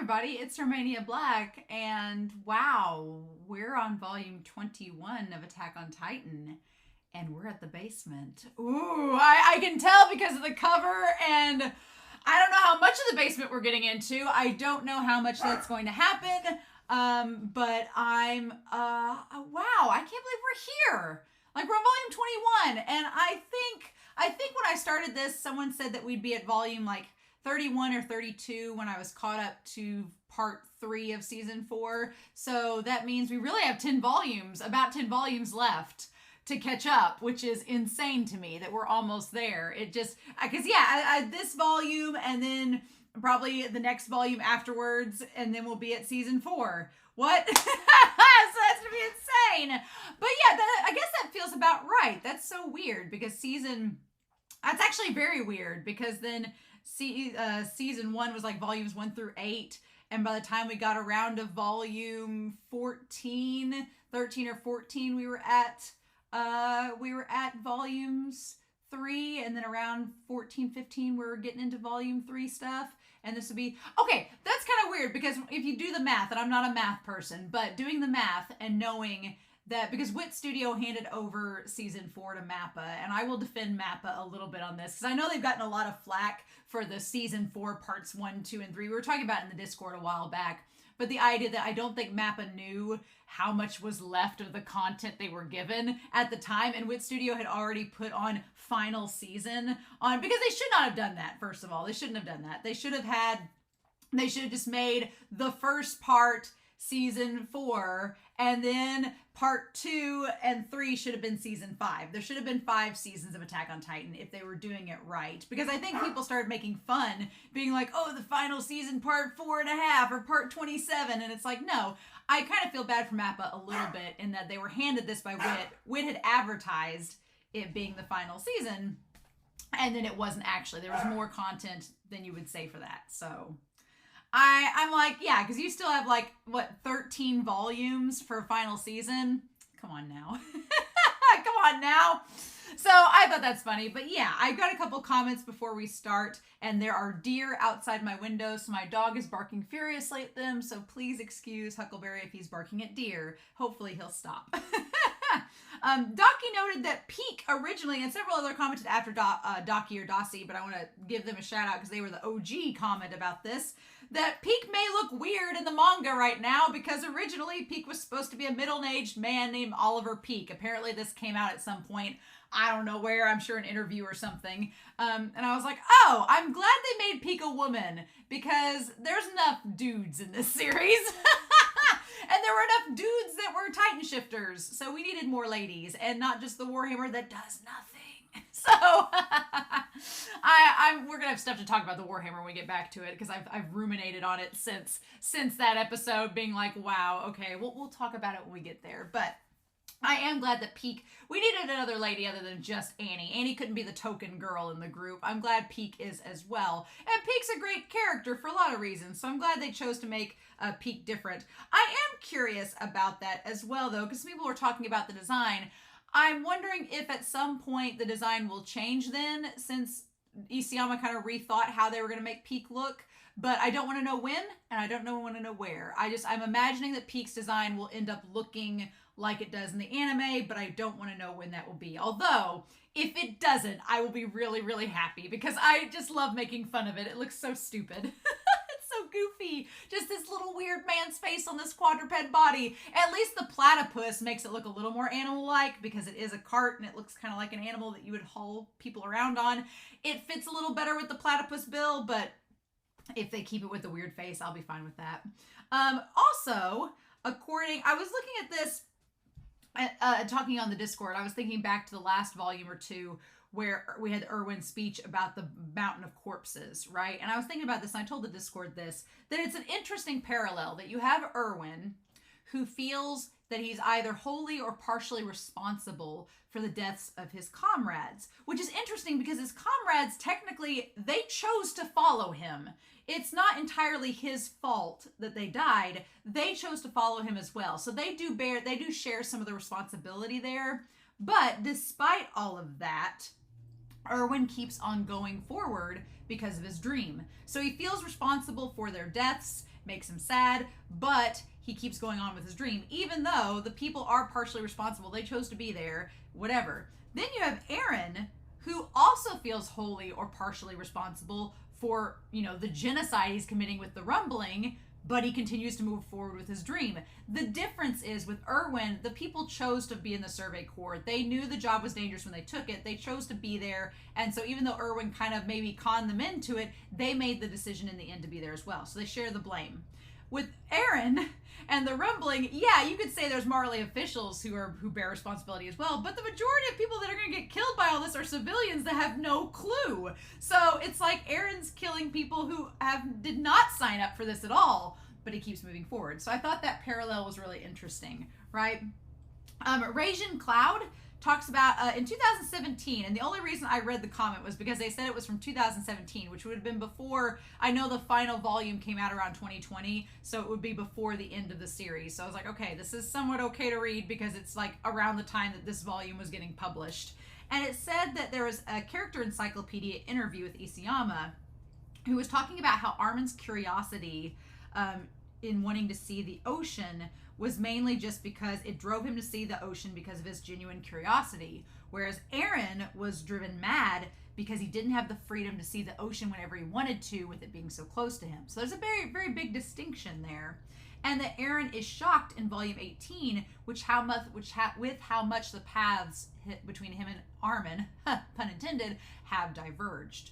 everybody, it's Romania Black, and wow, we're on volume 21 of Attack on Titan, and we're at the basement. Ooh, I can tell because of the cover, and I don't know how much of the basement we're getting into. I don't know how much that's going to happen, but I'm, wow, I can't believe we're here. Like, we're on volume 21, and I think when I started this, someone said that we'd be at volume, like, 31 or 32 when I was caught up to part 3 of season 4. So that means we really have 10 volumes, about 10 volumes left to catch up, which is insane to me that we're almost there. It just, because yeah, this volume and then probably the next volume afterwards, and then we'll be at season 4. What? So that's gonna be insane. But yeah, I guess that feels about right. That's so weird because that's actually very weird because then season 1 was like volumes 1 through 8, and by the time we got around to volume 13 or 14, we were at volumes 3, and then around 14, 15 we were getting into volume 3 stuff. And this would be okay. That's kind of weird because if you do the math, and I'm not a math person, but doing the math and knowing that, because Wit Studio handed over season 4 to Mappa, and I will defend Mappa a little bit on this because I know they've gotten a lot of flack for the season 4 parts 1, 2, and 3. We were talking about it in the Discord a while back, but the idea that I don't think Mappa knew how much was left of the content they were given at the time, and Wit Studio had already put on final season on, because they should not have done that. First of all, they shouldn't have done that. They should have just made the first part season 4, and then part 2 and 3 should have been season 5. There should have been 5 seasons of Attack on Titan if they were doing it right. Because I think people started making fun, being like, oh, the final season, part 4.5 or part 27. And it's like, no, I kind of feel bad for Mappa a little bit in that they were handed this by Wit. Wit had advertised it being the final season, and then it wasn't actually. There was more content than you would say for that. So I'm like, yeah, because you still have like, what, 13 volumes for final season? Come on now. Come on now. So I thought that's funny. But yeah, I got a couple comments before we start, and there are deer outside my window, so my dog is barking furiously at them. So please excuse Huckleberry if he's barking at deer. Hopefully he'll stop. Docky noted that Peak originally, and several other commented after Docky or Dossie, but I want to give them a shout out because they were the OG comment about this, that Peak may look weird in the manga right now because originally Peak was supposed to be a middle-aged man named Oliver Peak. Apparently this came out at some point. I don't know where, I'm sure an interview or something. And I was like, oh, I'm glad they made Peak a woman because there's enough dudes in this series. And there were enough dudes that were Titan shifters. So we needed more ladies and not just the Warhammer that does nothing. So we're going to have stuff to talk about the Warhammer when we get back to it because I've ruminated on it since that episode, being like, wow, okay, we'll talk about it when we get there. But I am glad that Peak, we needed another lady other than just Annie. Annie couldn't be the token girl in the group. I'm glad Peak is as well. And Peak's a great character for a lot of reasons, so I'm glad they chose to make Peak different. I am curious about that as well, though, because people were talking about the design. I'm wondering if at some point the design will change then, since Isayama kind of rethought how they were going to make Peak look. But I don't want to know when, and I don't want to know where. I'm imagining that Peak's design will end up looking like it does in the anime, but I don't want to know when that will be. Although, if it doesn't, I will be really, really happy because I just love making fun of it. It looks so stupid. It's so goofy. Just this little weird man's face on this quadruped body. At least the platypus makes it look a little more animal-like because it is a cart and it looks kind of like an animal that you would haul people around on. It fits a little better with the platypus bill, but if they keep it with the weird face, I'll be fine with that. Also, I was looking at this, talking on the Discord, I was thinking back to the last volume or two where we had Erwin's speech about the mountain of corpses, right? And I was thinking about this, and I told the Discord this, that it's an interesting parallel that you have Erwin, who feels that he's either wholly or partially responsible for the deaths of his comrades, which is interesting because his comrades, technically, they chose to follow him. It's not entirely his fault that they died. They chose to follow him as well. So they do share some of the responsibility there. But despite all of that, Erwin keeps on going forward because of his dream. So he feels responsible for their deaths makes him sad, but he keeps going on with his dream, even though the people are partially responsible. They chose to be there, whatever. Then you have Aaron, who also feels wholly or partially responsible for, the genocide he's committing with the rumbling, but he continues to move forward with his dream. The difference is with Erwin, the people chose to be in the Survey Corps. They knew the job was dangerous when they took it. They chose to be there. And so even though Erwin kind of maybe conned them into it, they made the decision in the end to be there as well. So they share the blame. With Aaron and the rumbling, yeah, you could say there's Marley officials who bear responsibility as well, but the majority of people that are going to get killed by all this are civilians that have no clue. So it's like Aaron's killing people who did not sign up for this at all, but he keeps moving forward. So I thought that parallel was really interesting, right? Rasian Cloud talks about in 2017, and the only reason I read the comment was because they said it was from 2017, which would have been before, I know the final volume came out around 2020, so it would be before the end of the series. So I was like, okay, this is somewhat okay to read because it's like around the time that this volume was getting published. And it said that there was a character encyclopedia interview with Isayama who was talking about how Armin's curiosity in wanting to see the ocean was mainly just because it drove him to see the ocean because of his genuine curiosity, whereas Aaron was driven mad because he didn't have the freedom to see the ocean whenever he wanted to, with it being so close to him. So there's a very, very big distinction there. And that Aaron is shocked in volume 18, with how much the paths between him and Armin, pun intended, have diverged.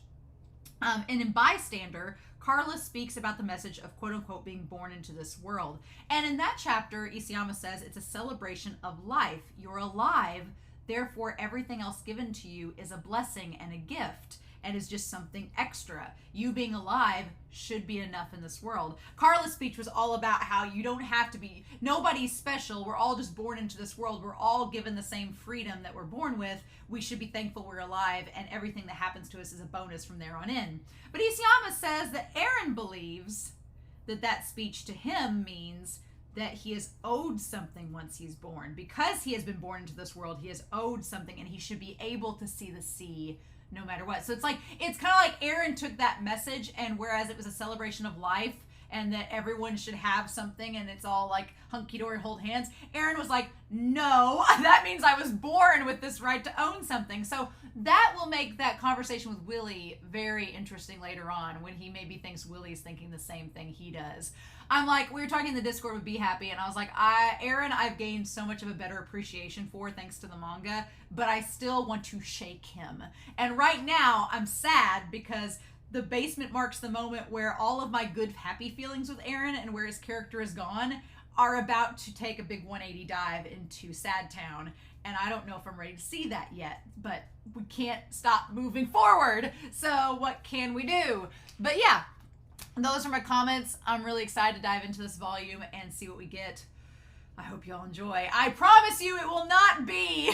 And in Bystander, Carla speaks about the message of quote-unquote being born into this world. And in that chapter, Isayama says it's a celebration of life. You're alive, therefore everything else given to you is a blessing and a gift and is just something extra. You being alive should be enough in this world. Carla's speech was all about how you don't have to be, nobody's special, we're all just born into this world, we're all given the same freedom that we're born with, we should be thankful we're alive, and everything that happens to us is a bonus from there on in. But Isayama says that Aaron believes that that speech to him means that he is owed something once he's born. Because he has been born into this world, he is owed something, and he should be able to see the sea no matter what. So it's kind of like Aaron took that message, and whereas it was a celebration of life and that everyone should have something and it's all like hunky-dory, hold hands, Aaron was like, no, that means I was born with this right to own something. So that will make that conversation with Willie very interesting later on, when he maybe thinks Willie's thinking the same thing he does. I'm like, we were talking in the Discord with Be Happy, and I was like, Aaron, I've gained so much of a better appreciation for thanks to the manga, but I still want to shake him. And right now, I'm sad because the basement marks the moment where all of my good, happy feelings with Aaron and where his character is gone are about to take a big 180 dive into Sad Town. And I don't know if I'm ready to see that yet, but we can't stop moving forward. So what can we do? But yeah, those are my comments. I'm really excited to dive into this volume and see what we get. I hope y'all enjoy. I promise you it will not be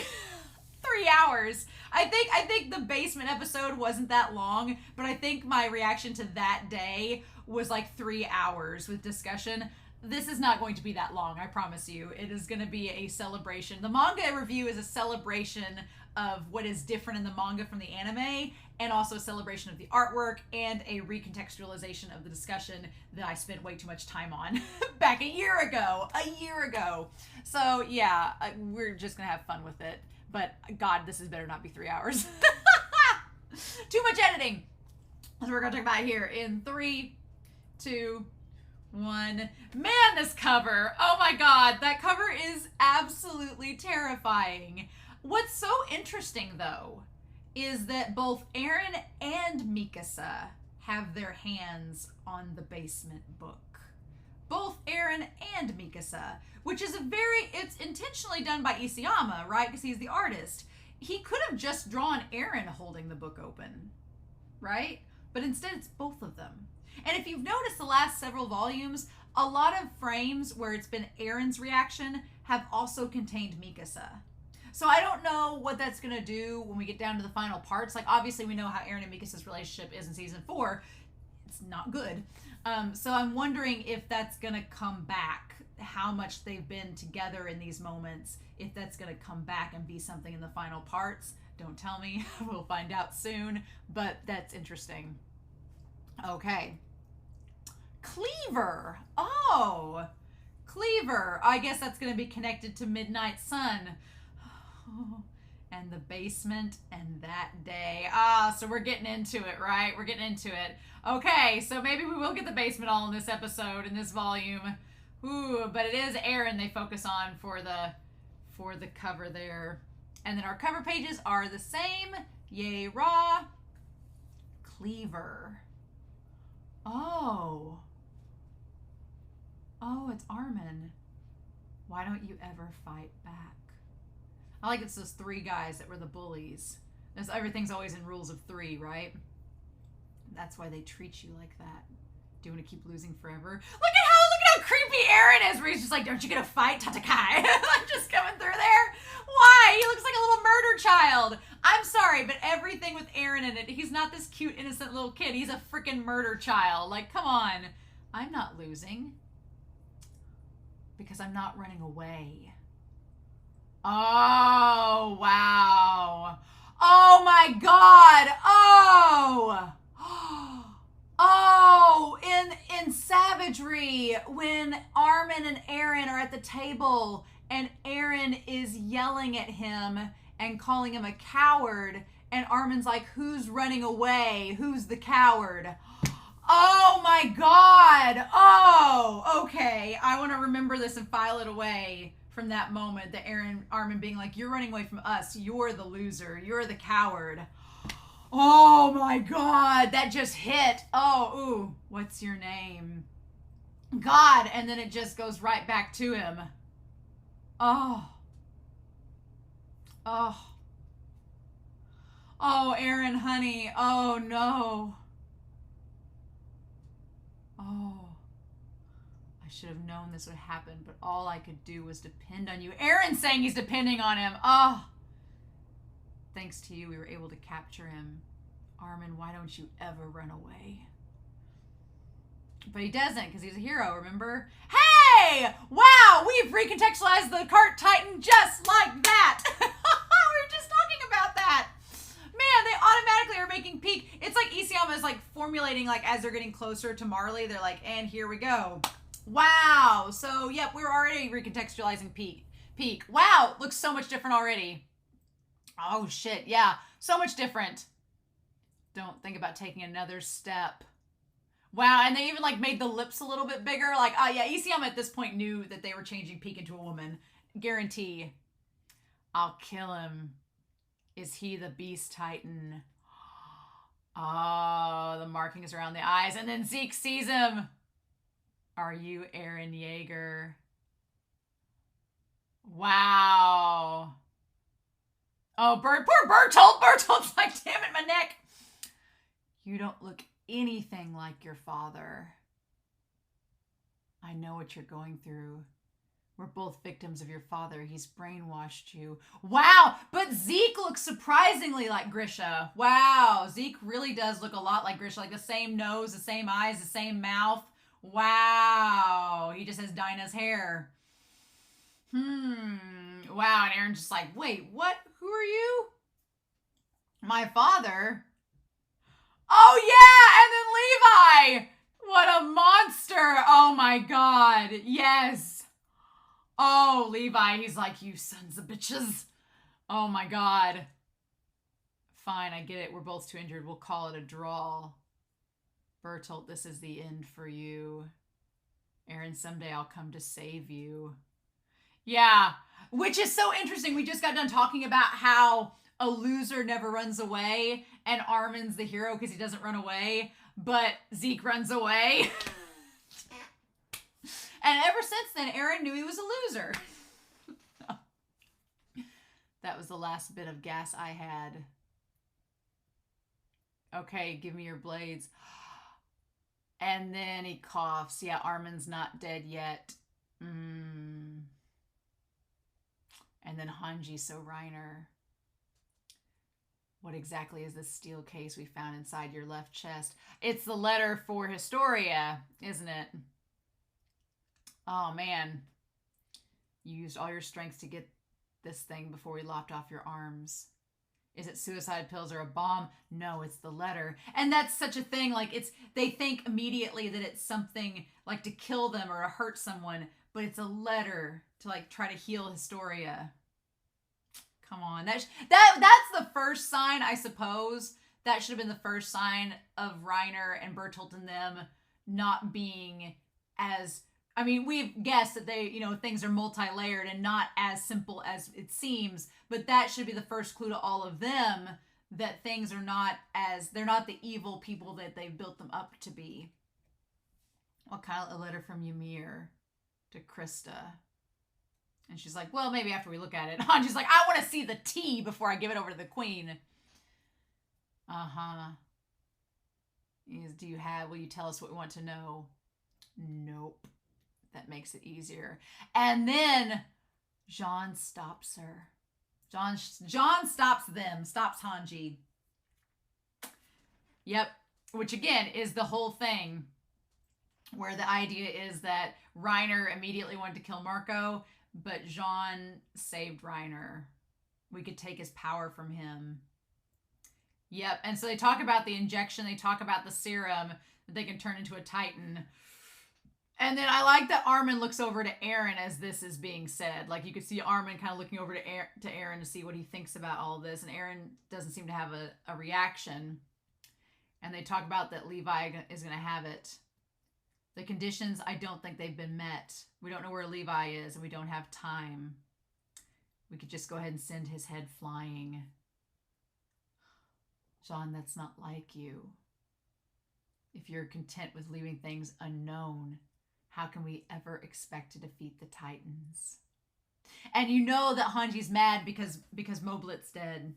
3 hours. I think the basement episode wasn't that long, but I think my reaction to that day was like 3 hours with discussion. This is not going to be that long, I promise you. It is going to be a celebration. The manga review is a celebration of what is different in the manga from the anime, and also a celebration of the artwork and a recontextualization of the discussion that I spent way too much time on back a year ago. So yeah, we're just going to have fun with it. But God, this is better not be 3 hours. Too much editing. That's what we're going to talk about here in 3, 2, 1. Man, this cover. Oh my God. That cover is absolutely terrifying. What's so interesting, though, is that both Aaron and Mikasa have their hands on the basement book. Both Aaron and Mikasa, which is it's intentionally done by Isayama, right? Because he's the artist. He could have just drawn Aaron holding the book open, right? But instead it's both of them. And if you've noticed the last several volumes, a lot of frames where it's been Aaron's reaction have also contained Mikasa. So I don't know what that's going to do when we get down to the final parts. Like, obviously we know how Aaron and Mikasa's relationship is in season 4. It's not good. So I'm wondering if that's going to come back, how much they've been together in these moments, if that's going to come back and be something in the final parts. Don't tell me. We'll find out soon. But that's interesting. Okay. Cleaver. Oh, Cleaver. I guess that's going to be connected to Midnight Sun. And the basement and that day. So we're getting into it, right? We're getting into it. Okay, so maybe we will get the basement all in this episode, in this volume. Ooh, but it is Aaron they focus on for the cover there. And then our cover pages are the same. Yay, raw. Cleaver. Oh. Oh, it's Armin. Why don't you ever fight back? I like it's those 3 guys that were the bullies. Everything's always in rules of 3, right? That's why they treat you like that. Do you want to keep losing forever? Look at how creepy Aaron is, where he's just like, aren't you gonna fight, Tatakai? Like, just coming through there. Why? He looks like a little murder child. I'm sorry, but everything with Aaron in it, he's not this cute, innocent little kid. He's a freaking murder child. Like, come on. I'm not losing. Because I'm not running away. Oh, wow. Oh, my God. Oh. Oh, in Savagery, when Armin and Aaron are at the table and Aaron is yelling at him and calling him a coward, and Armin's like, who's running away? Who's the coward? Oh my God. Oh, okay. I want to remember this and file it away from that moment, that Armin being like, you're running away from us. You're the loser. You're the coward. Oh my God, that just hit. Oh, ooh, what's your name? God, and then it just goes right back to him. Oh. Oh. Oh, Aaron, honey. Oh, no. Oh. I should have known this would happen, but all I could do was depend on you. Aaron's saying he's depending on him. Oh. Thanks to you, we were able to capture him. Armin, why don't you ever run away? But he doesn't, because he's a hero, remember? Hey! Wow, we've recontextualized the cart titan just like that. We were just talking about that. Man, they automatically are making peak. It's like Isayama is like formulating, like as they're getting closer to Marley, they're like, and here we go. Wow. So, yep, we're already recontextualizing peak. Wow, looks so much different already. Oh, shit. Yeah. So much different. Don't think about taking another step. Wow. And they even like made the lips a little bit bigger. Like, oh yeah, Isayama at this point knew that they were changing Peak into a woman. Guarantee. I'll kill him. Is he the Beast Titan? Oh, the markings around the eyes. And then Zeke sees him. Are you Eren Yeager? Wow. Oh, poor Bertolt. Bertolt's like, damn it, my neck. You don't look anything like your father. I know what you're going through. We're both victims of your father. He's brainwashed you. Wow, but Zeke looks surprisingly like Grisha. Wow, Zeke really does look a lot like Grisha. Like the same nose, the same eyes, the same mouth. Wow, he just has Dinah's hair. Wow, and Aaron's just like, wait, what? Who are you? My father? Oh, yeah, and then Levi. What a monster. Oh, my God. Yes. Oh, Levi, he's like, you sons of bitches. Oh, my God. Fine, I get it. We're both too injured. We'll call it a draw. Bertolt, this is the end for you. Aaron, someday I'll come to save you. Yeah, which is so interesting. We just got done talking about how a loser never runs away, and Armin's the hero because he doesn't run away, but Zeke runs away. And ever since then, Aaron knew he was a loser. That was the last bit of gas I had. Okay, give me your blades. And then he coughs. Yeah, Armin's not dead yet. And then Hanji, so Reiner. What exactly is this steel case we found inside your left chest? It's the letter for Historia, isn't it? Oh, man. You used all your strength to get this thing before we lopped off your arms. Is it suicide pills or a bomb? No, it's the letter. And that's such a thing. Like, they think immediately that it's something like to kill them or to hurt someone, but it's a letter to like try to heal Historia. Come on. That's the first sign, I suppose. That should have been the first sign of Reiner and Bertolt and them not being as, I mean, we've guessed that they, things are multi-layered and not as simple as it seems, but that should be the first clue to all of them that things are not they're not the evil people that they've built them up to be. What kind of a letter from Ymir to Krista? And she's like, well, maybe after we look at it. Hanji's like, I want to see the tea before I give it over to the queen. Uh-huh. Will you tell us what we want to know? Nope. That makes it easier. And then Jean stops her. Jean stops them, stops Hanji. Yep. Which again is the whole thing where the idea is that Reiner immediately wanted to kill Marco, but Jean saved Reiner. We could take his power from him. Yep. And so they talk about the injection. They talk about the serum that they can turn into a Titan. And then I like that Armin looks over to Eren as this is being said. Like, you could see Armin kind of looking over to Eren to see what he thinks about all this. And Eren doesn't seem to have a reaction. And they talk about that Levi is going to have it. The conditions, I don't think they've been met. We don't know where Levi is, and we don't have time. We could just go ahead and send his head flying. Jean, that's not like you. If you're content with leaving things unknown, how can we ever expect to defeat the Titans? And you know that Hanji's mad because Moblit's dead.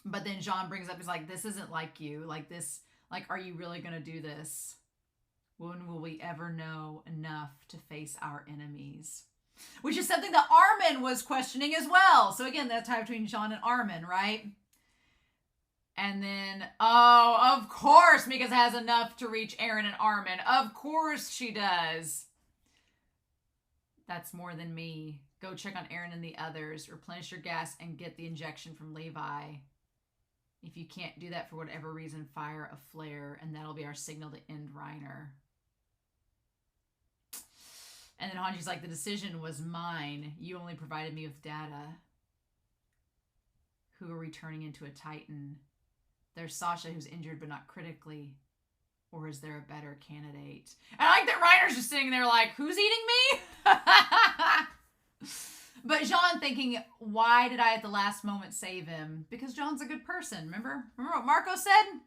But then Jean brings up, he's like, this isn't like you. Like this, like, are you really going to do this? When will we ever know enough to face our enemies? Which is something that Armin was questioning as well. So again, that tie between Jean and Armin, right? And then, oh, of course Mikasa has enough to reach Eren and Armin. Of course she does. That's more than me. Go check on Eren and the others. Replenish your gas and get the injection from Levi. If you can't do that for whatever reason, fire a flare, and that'll be our signal to end Reiner. And then Hanji's like, the decision was mine. You only provided me with data. Who are we turning into a Titan? There's Sasha, who's injured but not critically. Or is there a better candidate? And I like that Reiner's just sitting there like, who's eating me? But Jean thinking, why did I at the last moment save him? Because Jean's a good person. Remember what Marco said?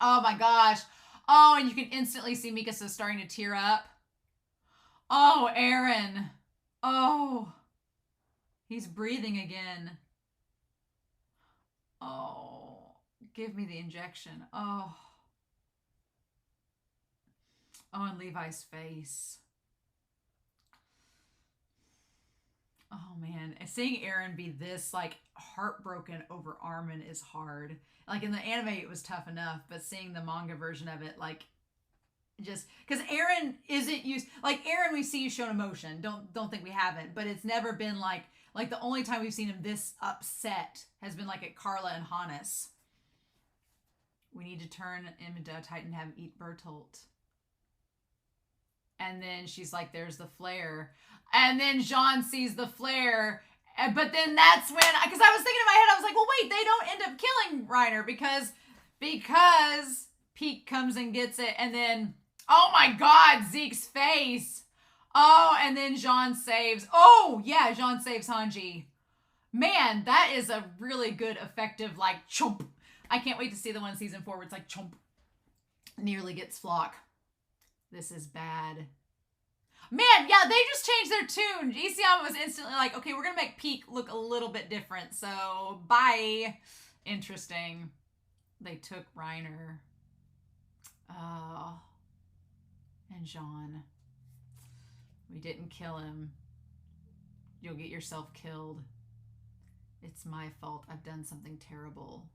Oh my gosh. Oh, and you can instantly see Mikasa starting to tear up. Oh, Eren. Oh. He's breathing again. Oh. Give me the injection. Oh. Oh, and Levi's face. Oh, man. Seeing Eren be this, like, heartbroken over Armin is hard. Like, in the anime, it was tough enough, but seeing the manga version of it, like, just... Because Eren isn't used... Like, Eren, we see you shown emotion. Don't think we haven't. But it's never been, like... Like, the only time we've seen him this upset has been, like, at Carla and Hannes. We need to turn him into a Titan and have him eat Bertolt. And then she's like, there's the flare. And then Jean sees the flare. But then that's when... Because I was thinking in my head, I was like, well, wait, they don't end up killing Reiner because Pieck comes and gets it. And then, oh my God, Zeke's face. Oh, and then Jean saves... Oh, yeah, Jean saves Hanji. Man, that is a really good, effective, like, chomp. I can't wait to see the one in season 4 where it's like, chomp. Nearly gets Flock. This is bad. Man, yeah, they just changed their tune. Isayama was instantly like, okay, we're going to make Pieck look a little bit different. So, bye. Interesting. They took Reiner. Oh. And Jean. We didn't kill him. You'll get yourself killed. It's my fault. I've done something terrible.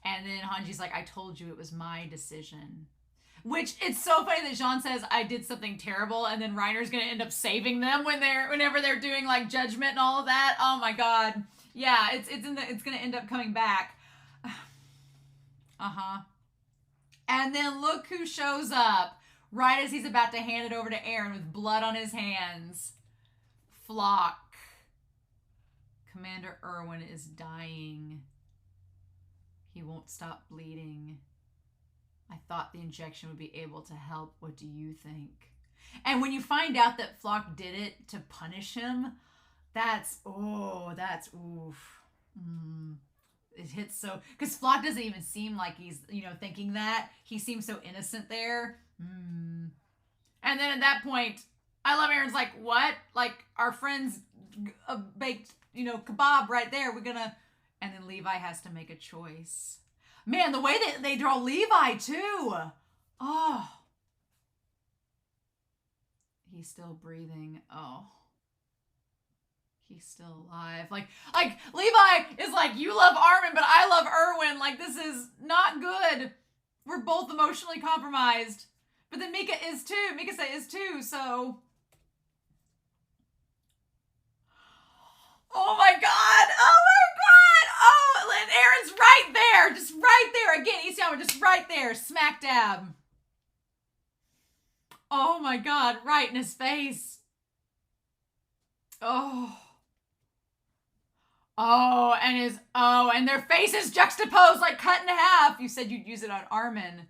And then Hanji's like, I told you it was my decision. Which, it's so funny that Jean says, I did something terrible, and then Reiner's going to end up saving them whenever they're doing, like, judgment and all of that. Oh, my God. Yeah, it's gonna end up coming back. And then look who shows up right as he's about to hand it over to Aaron with blood on his hands. Flock. Commander Irwin is dying. He won't stop bleeding. I thought the injection would be able to help. What do you think? And when you find out that Flock did it to punish him, that's oof. It hits so, because Flock doesn't even seem like he's, thinking that. He seems so innocent there. And then at that point, I love Aaron's like, what? Like, our friend's baked, kebab right there. We're gonna, and then Levi has to make a choice. Man, the way that they draw Levi too. Oh. He's still breathing. Oh. He's still alive. Like Levi is like, you love Armin, but I love Irwin. Like, this is not good. We're both emotionally compromised. But then Mikasa is too, so. Oh my god! Oh, and Aaron's right there! Just right there! Again, Isayama just right there. Smack dab. Oh my god, right in his face. Oh, and their faces juxtaposed, like cut in half. You said you'd use it on Armin.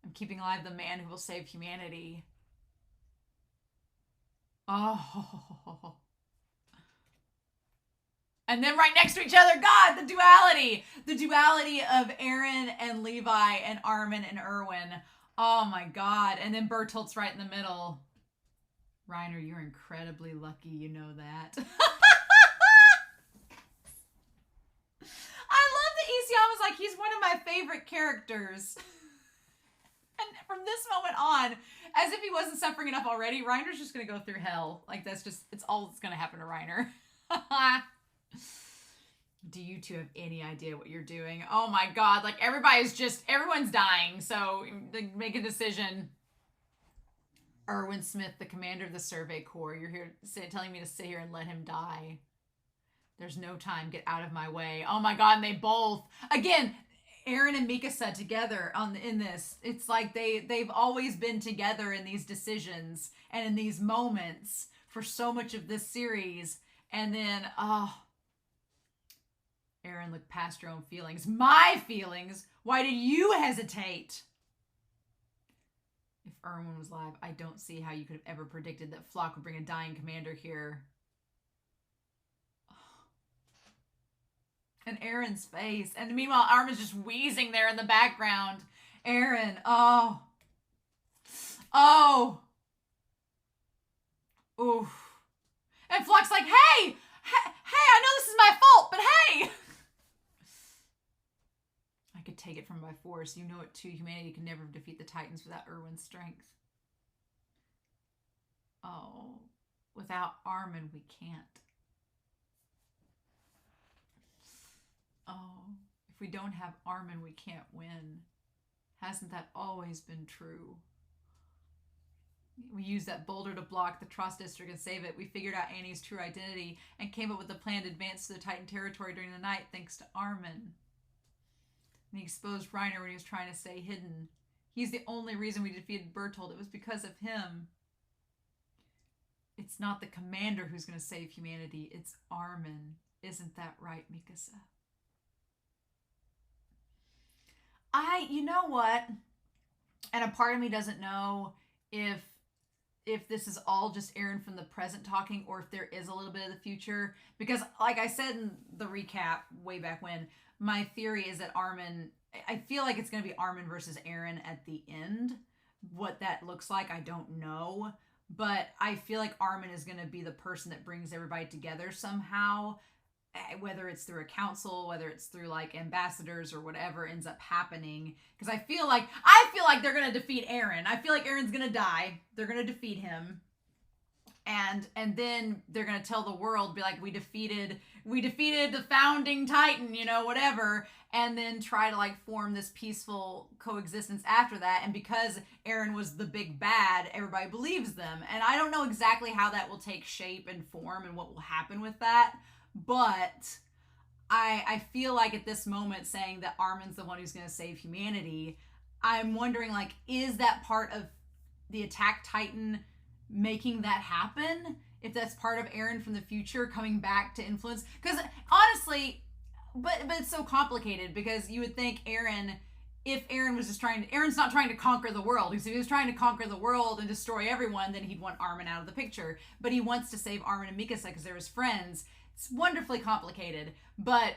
I'm keeping alive the man who will save humanity. Oh. And then right next to each other, God, the duality. The duality of Aaron and Levi and Armin and Irwin. Oh my God. And then Bertolt's right in the middle. Reiner, you're incredibly lucky, you know that. I love that Isayama's like, he's one of my favorite characters. And from this moment on, as if he wasn't suffering enough already, Reiner's just going to go through hell. Like, it's all that's going to happen to Reiner. Do you two have any idea what you're doing? Oh my God. Like, everyone's dying. So make a decision. Erwin Smith, the commander of the Survey Corps. You're here telling me to sit here and let him die. There's no time. Get out of my way. Oh my God. And they both, again, Aaron and Mikasa together in this. It's like they've always been together in these decisions and in these moments for so much of this series. And then, Aaron, look past your own feelings. My feelings? Why did you hesitate? If Erwin was alive, I don't see how you could have ever predicted that Flock would bring a dying commander here. And Aaron's face. And meanwhile, Armin's just wheezing there in the background. Aaron, oh. Oof. And Flock's like, hey, I know this is my fault, but hey. I could take it from by force. You know it too. Humanity can never defeat the Titans without Erwin's strength. Oh, without Armin, we can't. Oh, if we don't have Armin, we can't win. Hasn't that always been true? We used that boulder to block the Trost District and save it. We figured out Annie's true identity and came up with a plan to advance to the Titan territory during the night thanks to Armin. And he exposed Reiner when he was trying to stay hidden. He's the only reason we defeated Bertolt. It was because of him. It's not the commander who's going to save humanity. It's Armin. Isn't that right, Mikasa? You know what? And a part of me doesn't know if this is all just Aaron from the present talking or if there is a little bit of the future. Because like I said in the recap way back when, my theory is that Armin, I feel like it's going to be Armin versus Aaron at the end. What that looks like, I don't know. But I feel like Armin is going to be the person that brings everybody together somehow. Whether it's through a council, whether it's through like ambassadors or whatever ends up happening. Because I feel like they're going to defeat Aaron. I feel like Aaron's going to die. They're going to defeat him. And then they're going to tell the world, be like, we defeated the founding Titan, whatever. And then try to like form this peaceful coexistence after that. And because Aaron was the big bad, everybody believes them. And I don't know exactly how that will take shape and form and what will happen with that. But I feel like at this moment saying that Armin's the one who's going to save humanity, I'm wondering, like, is that part of the Attack Titan making that happen? If that's part of Eren from the future coming back to influence? Because honestly, but it's so complicated, because you would think Eren, if Eren was just Eren's not trying to conquer the world. If he was trying to conquer the world and destroy everyone, then he'd want Armin out of the picture. But he wants to save Armin and Mikasa because they're his friends. It's wonderfully complicated. But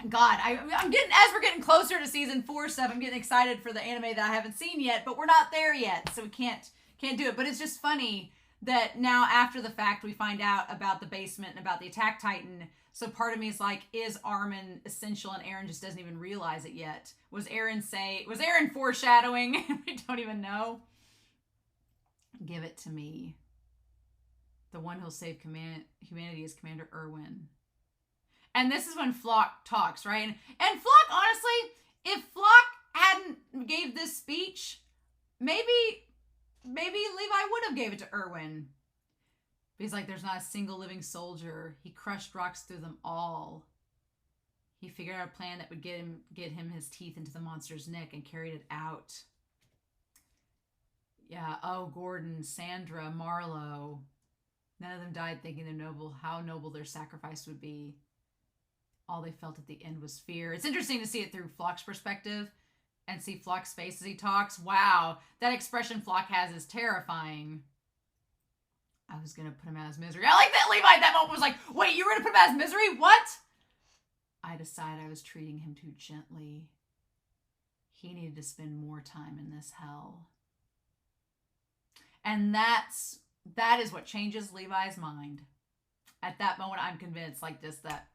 God, I'm getting, as we're getting closer to season 4 stuff, I'm getting excited for the anime that I haven't seen yet, but we're not there yet, so we can't do it. But it's just funny that now after the fact we find out about the basement and about the Attack Titan. So part of me is like, is Armin essential and Eren just doesn't even realize it yet? Was Eren foreshadowing? We don't even know. Give it to me. The one who'll save humanity is Commander Erwin. And this is when Flock talks, right? And Flock, honestly, if Flock hadn't gave this speech, maybe Levi would have gave it to Erwin. But he's like, there's not a single living soldier. He crushed rocks through them all. He figured out a plan that would get him his teeth into the monster's neck and carried it out. Yeah, oh, Gordon, Sandra, Marlowe. None of them died thinking how noble their sacrifice would be. All they felt at the end was fear. It's interesting to see it through Flock's perspective and see Flock's face as he talks. Wow, that expression Flock has is terrifying. I was going to put him out of his misery. I like that Levi at that moment was like, wait, you were going to put him out of his misery? What? I decided I was treating him too gently. He needed to spend more time in this hell. And that is what changes Levi's mind. At that moment, I'm convinced like this that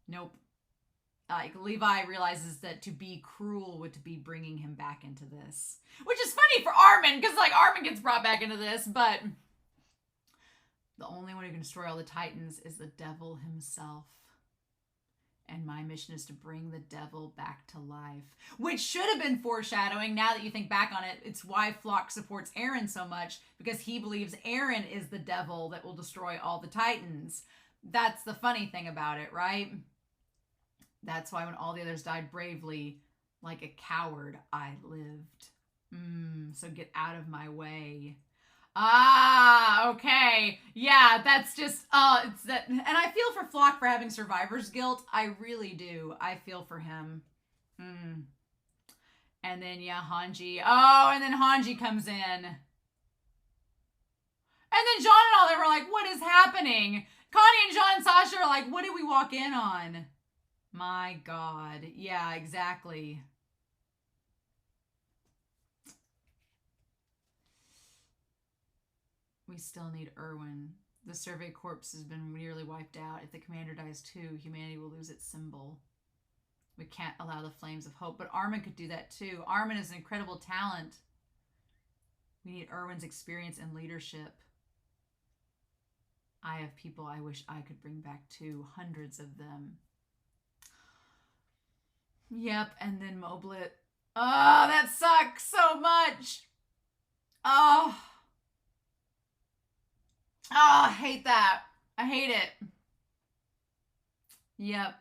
nope. Like, Levi realizes that to be cruel would to be bringing him back into this. Which is funny for Armin, because, like, Armin gets brought back into this, but the only one who can destroy all the Titans is the devil himself. And my mission is to bring the devil back to life. Which should have been foreshadowing, now that you think back on it. It's why Flock supports Eren so much, because he believes Eren is the devil that will destroy all the Titans. That's the funny thing about it, right? That's why when all the others died bravely, like a coward, I lived. So get out of my way. Ah, okay. Yeah, that's just, it's that, and I feel for Flock for having survivor's guilt. I really do. I feel for him. And then, yeah, Hanji. Oh, and then Hanji comes in. And then Jean and all them are like, what is happening? Connie and Jean and Sasha are like, what did we walk in on? My God. Yeah, exactly. We still need Erwin. The Survey Corps has been nearly wiped out. If the commander dies too, humanity will lose its symbol. We can't allow the flames of hope. But Armin could do that too. Armin is an incredible talent. We need Erwin's experience and leadership. I have people I wish I could bring back too. Hundreds of them. Yep, and then Moblit. Oh, that sucks so much. Oh. Oh, I hate that. I hate it. Yep.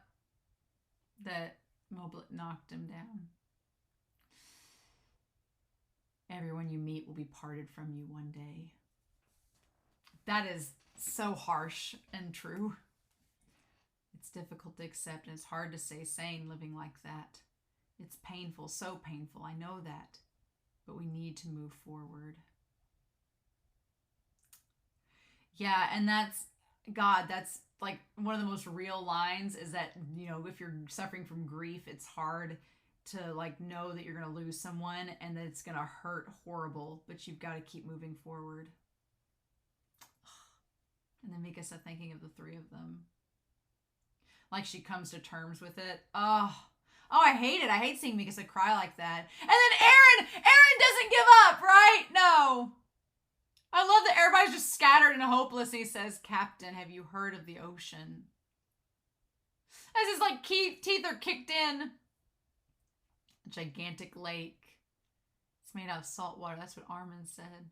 That Moblit knocked him down. Everyone you meet will be parted from you one day. That is so harsh and true. It's difficult to accept, and it's hard to stay sane living like that. It's painful, so painful. I know that. But we need to move forward. Yeah, and that's, God, that's like one of the most real lines is that, you know, if you're suffering from grief, it's hard to like know that you're going to lose someone and that it's going to hurt horrible, but you've got to keep moving forward. And then Mikasa thinking of the three of them. Like she comes to terms with it. Oh, I hate it. I hate seeing Mikasa cry like that. And then Eren doesn't give up, right? No. I love that everybody's just scattered and hopeless. He says, Captain, have you heard of the ocean? As his like teeth are kicked in. A gigantic lake. It's made out of salt water. That's what Armin said.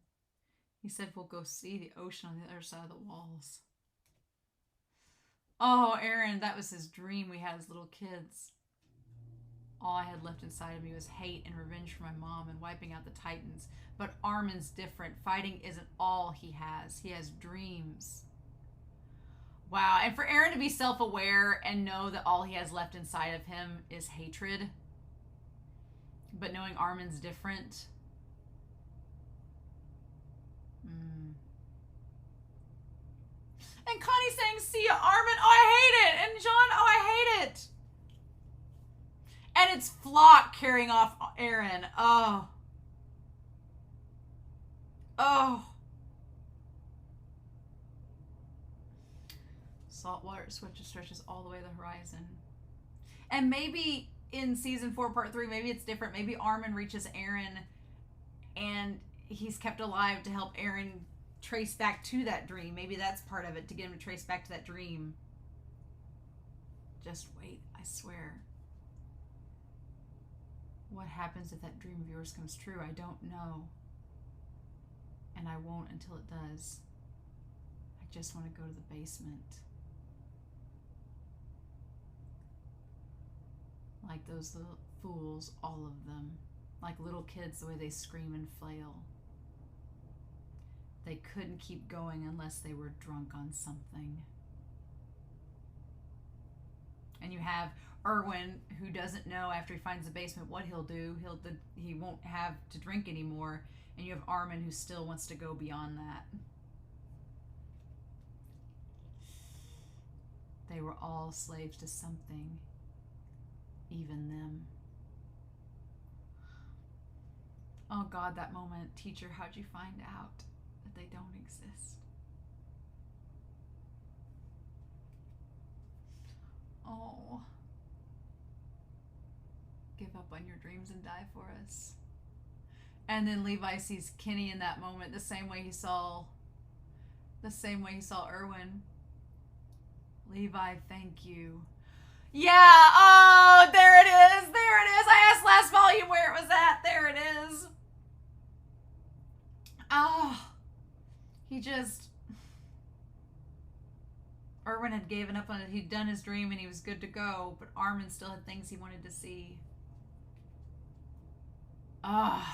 He said, we'll go see the ocean on the other side of the walls. Oh, Aaron, that was his dream we had as little kids. All I had left inside of me was hate and revenge for my mom and wiping out the Titans. But Armin's different. Fighting isn't all he has. He has dreams. Wow. And for Aaron to be self-aware and know that all he has left inside of him is hatred. But knowing Armin's different. And Connie saying, see ya, Armin. Oh, I hate it. And John, oh, I hate it. And it's Flock carrying off Aaron. Oh. Oh. Saltwater stretches all the way to the horizon. And maybe in season 4, part 3, maybe it's different. Maybe Armin reaches Aaron and he's kept alive to help Aaron trace back to that dream. Maybe that's part of it, to get him to trace back to that dream. Just wait, I swear. What happens if that dream of yours comes true? I don't know. And I won't until it does. I just want to go to the basement. Like those little fools, all of them. Like little kids, the way they scream and flail. They couldn't keep going unless they were drunk on something. And you have Erwin, who doesn't know after he finds the basement what he'll do. He won't have to drink anymore. And you have Armin, who still wants to go beyond that. They were all slaves to something, even them. Oh God, that moment. Teacher, how'd you find out that they don't exist? Oh. Give up on your dreams and die for us. And then Levi sees Kenny in that moment the same way he saw Erwin. Levi, thank you. Yeah, oh, there it is. There it is. I asked last volume where it was at. There it is. Oh, Erwin had given up on it. He'd done his dream and he was good to go, but Armin still had things he wanted to see. Oh.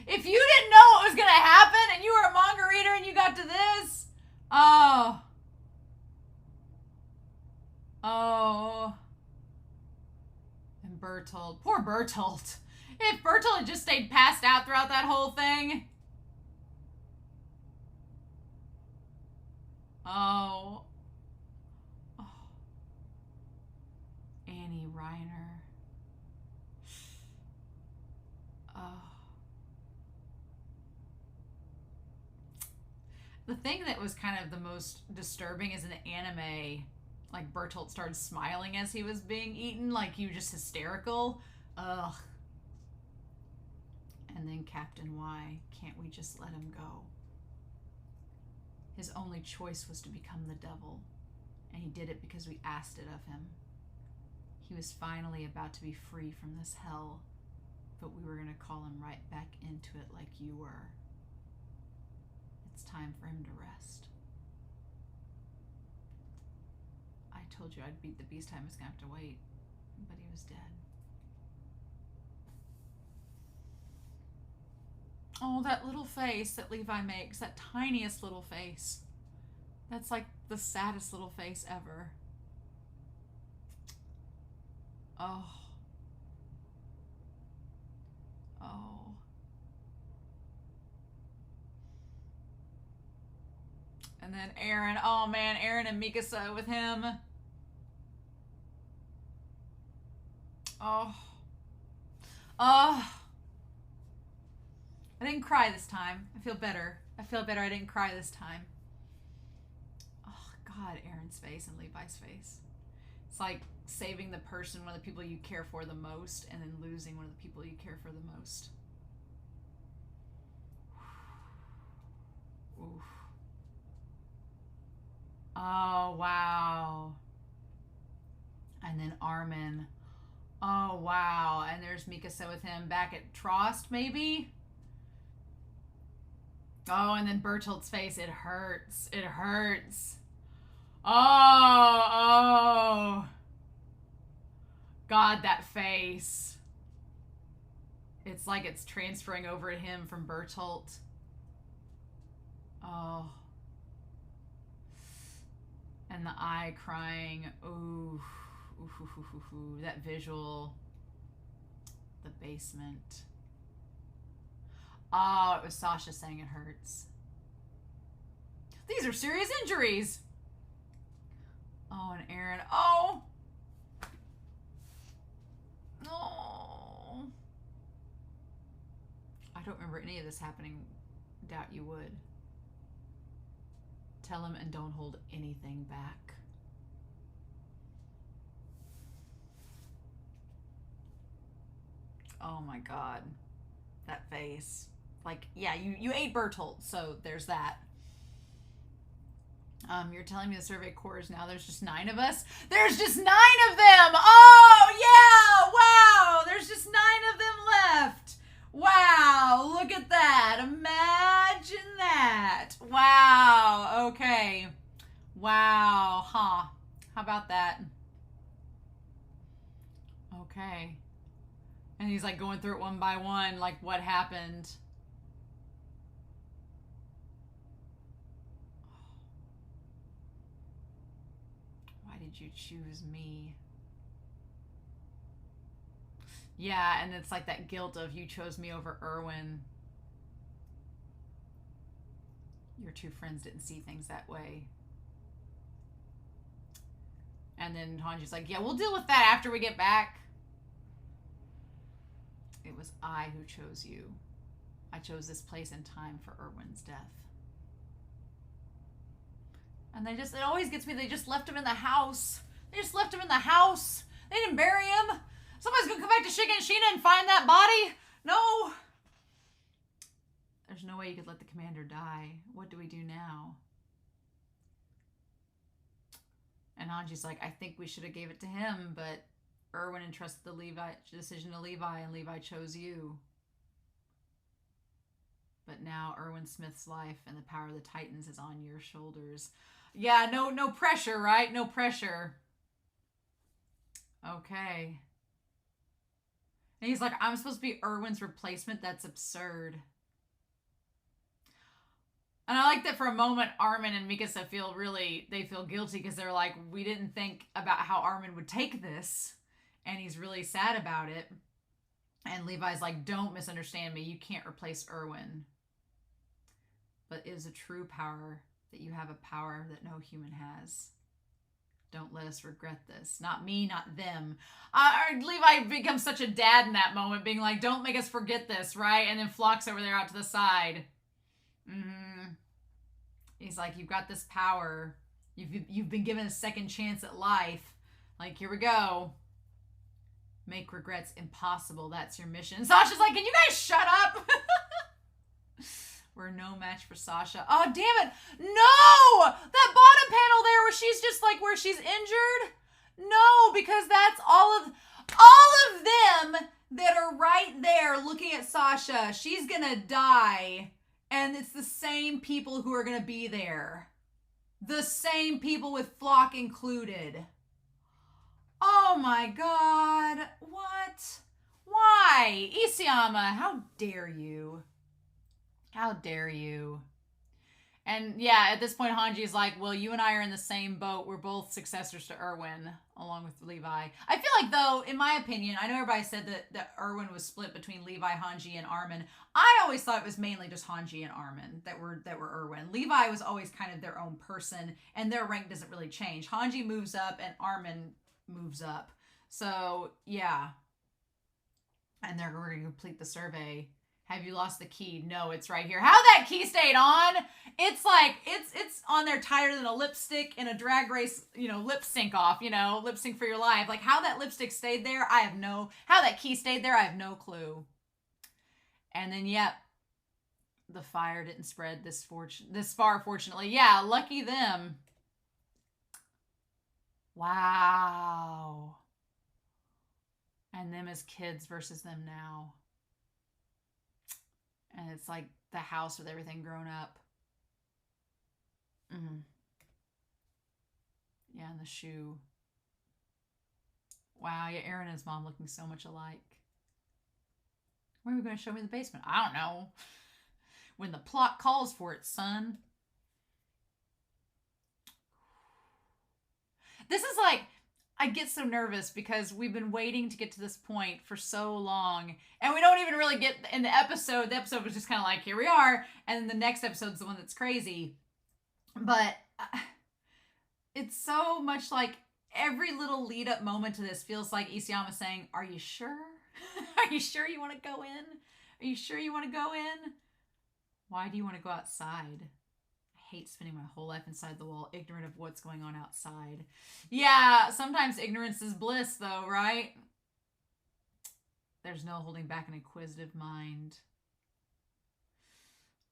If you didn't know what was going to happen and you were a manga reader and you got to this, oh. Oh. And Bertolt. Poor Bertolt. If Bertolt had just stayed passed out throughout that whole thing. Oh. Oh. Annie Reiner. Oh. The thing that was kind of the most disturbing is in the anime, like Bertolt started smiling as he was being eaten, like he was just hysterical. Ugh. And then Captain Y, can't we just let him go? His only choice was to become the devil, and he did it because we asked it of him. He was finally about to be free from this hell, but we were going to call him right back into it like you were. It's time for him to rest. I told you I'd beat the beast. I was going to have to wait, but he was dead. Oh, that little face that Levi makes, that tiniest little face. That's like the saddest little face ever. Oh. Oh. And then Aaron. Oh man, Aaron and Mikasa with him. Oh. Oh. I didn't cry this time. I feel better. I didn't cry this time. Oh God, Aaron's face and Levi's face. It's like saving the person, one of the people you care for the most, and then losing one of the people you care for the most. Oof. Oh, wow. And then Armin. Oh, wow. And there's Mikasa with him back at Trost, maybe? Oh, and then Bertolt's face. It hurts. It hurts. Oh. God, that face. It's like it's transferring over to him from Bertolt. Oh. And the eye crying. Ooh. Ooh. That visual. The basement. Oh, it was Sasha saying it hurts. These are serious injuries. Oh, and Aaron. Oh. Oh. I don't remember any of this happening. Doubt you would. Tell him and don't hold anything back. Oh my God. That face. Like, yeah, you ate Bertolt, so there's that. You're telling me the survey cores now there's just 9 of us? There's just 9 of them! Oh, yeah! Wow! There's just 9 of them left! Wow! Look at that! Imagine that! Wow! Okay. Wow. Huh. How about that? Okay. And he's like going through it one by one, like what happened. Why did you choose me? Yeah, and it's like that guilt of you chose me over Erwin. Your 2 friends didn't see things that way. And then Hanji's like, yeah, we'll deal with that after we get back. It was I who chose you. I chose this place and time for Erwin's death. And it always gets me, they just left him in the house. They just left him in the house. They didn't bury him. Somebody's gonna come back to Shiganshina and find that body? No. There's no way you could let the commander die. What do we do now? And Hanji's like, I think we should have gave it to him, but Erwin entrusted the decision to Levi, and Levi chose you. But now Erwin Smith's life and the power of the Titans is on your shoulders. Yeah, no pressure, right? No pressure. Okay. And he's like, I'm supposed to be Erwin's replacement? That's absurd. And I like that for a moment, Armin and Mikasa feel guilty because they're like, we didn't think about how Armin would take this. And he's really sad about it. And Levi's like, don't misunderstand me. You can't replace Erwin. But it is a true power that you have, a power that no human has. Don't let us regret this. Not me, not them. Levi becomes such a dad in that moment, being like, don't make us forget this, right? And then Flock's over there out to the side. He's like, you've got this power. You've been given a second chance at life. Like, here we go. Make regrets impossible. That's your mission. And Sasha's like, can you guys shut up? We're no match for Sasha. Oh, damn it. No! That bottom panel there where she's just like, where she's injured? No, because that's all of them that are right there looking at Sasha. She's gonna die. And it's the same people who are gonna be there. The same people with Flock included. Oh my God. What? Why? Isayama, how dare you? How dare you? And yeah, at this point, Hanji's like, well, you and I are in the same boat. We're both successors to Erwin, along with Levi. I feel like, though, in my opinion, I know everybody said that Erwin was split between Levi, Hanji, and Armin. I always thought it was mainly just Hanji and Armin that were Erwin. Levi was always kind of their own person, and their rank doesn't really change. Hanji moves up, and Armin moves up. So, yeah. And they're going to complete the survey. Have you lost the key? No, it's right here. How that key stayed on? It's like, it's on there tighter than a lipstick in a drag race, lip sync off, lip sync for your life. Like, how that lipstick stayed there, how that key stayed there, I have no clue. And then, yep, the fire didn't spread this far, fortunately. Yeah, lucky them. Wow. And them as kids versus them now. And it's like the house with everything grown up. Yeah, and the shoe. Wow, yeah, Aaron and his mom looking so much alike. When are we going to show me the basement? I don't know. When the plot calls for it, son. This is like, I get so nervous because we've been waiting to get to this point for so long, and we don't even really get in the episode. The episode was just kind of like, here we are, and the next episode's the one that's crazy. But it's so much like every little lead up moment to this feels like Isayama saying, are you sure? Are you sure you want to go in? Are you sure you want to go in? Why do you want to go outside? I hate spending my whole life inside the wall, ignorant of what's going on outside. Yeah, sometimes ignorance is bliss, though, right? There's no holding back an inquisitive mind.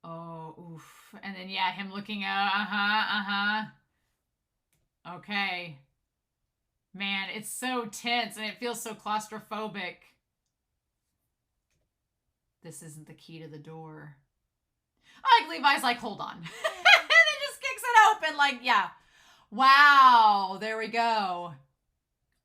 Oh, oof. And then, yeah, him looking out. Okay. Man, it's so tense and it feels so claustrophobic. This isn't the key to the door. I like Levi's like, hold on. And then just kicks it open like, yeah. Wow, there we go.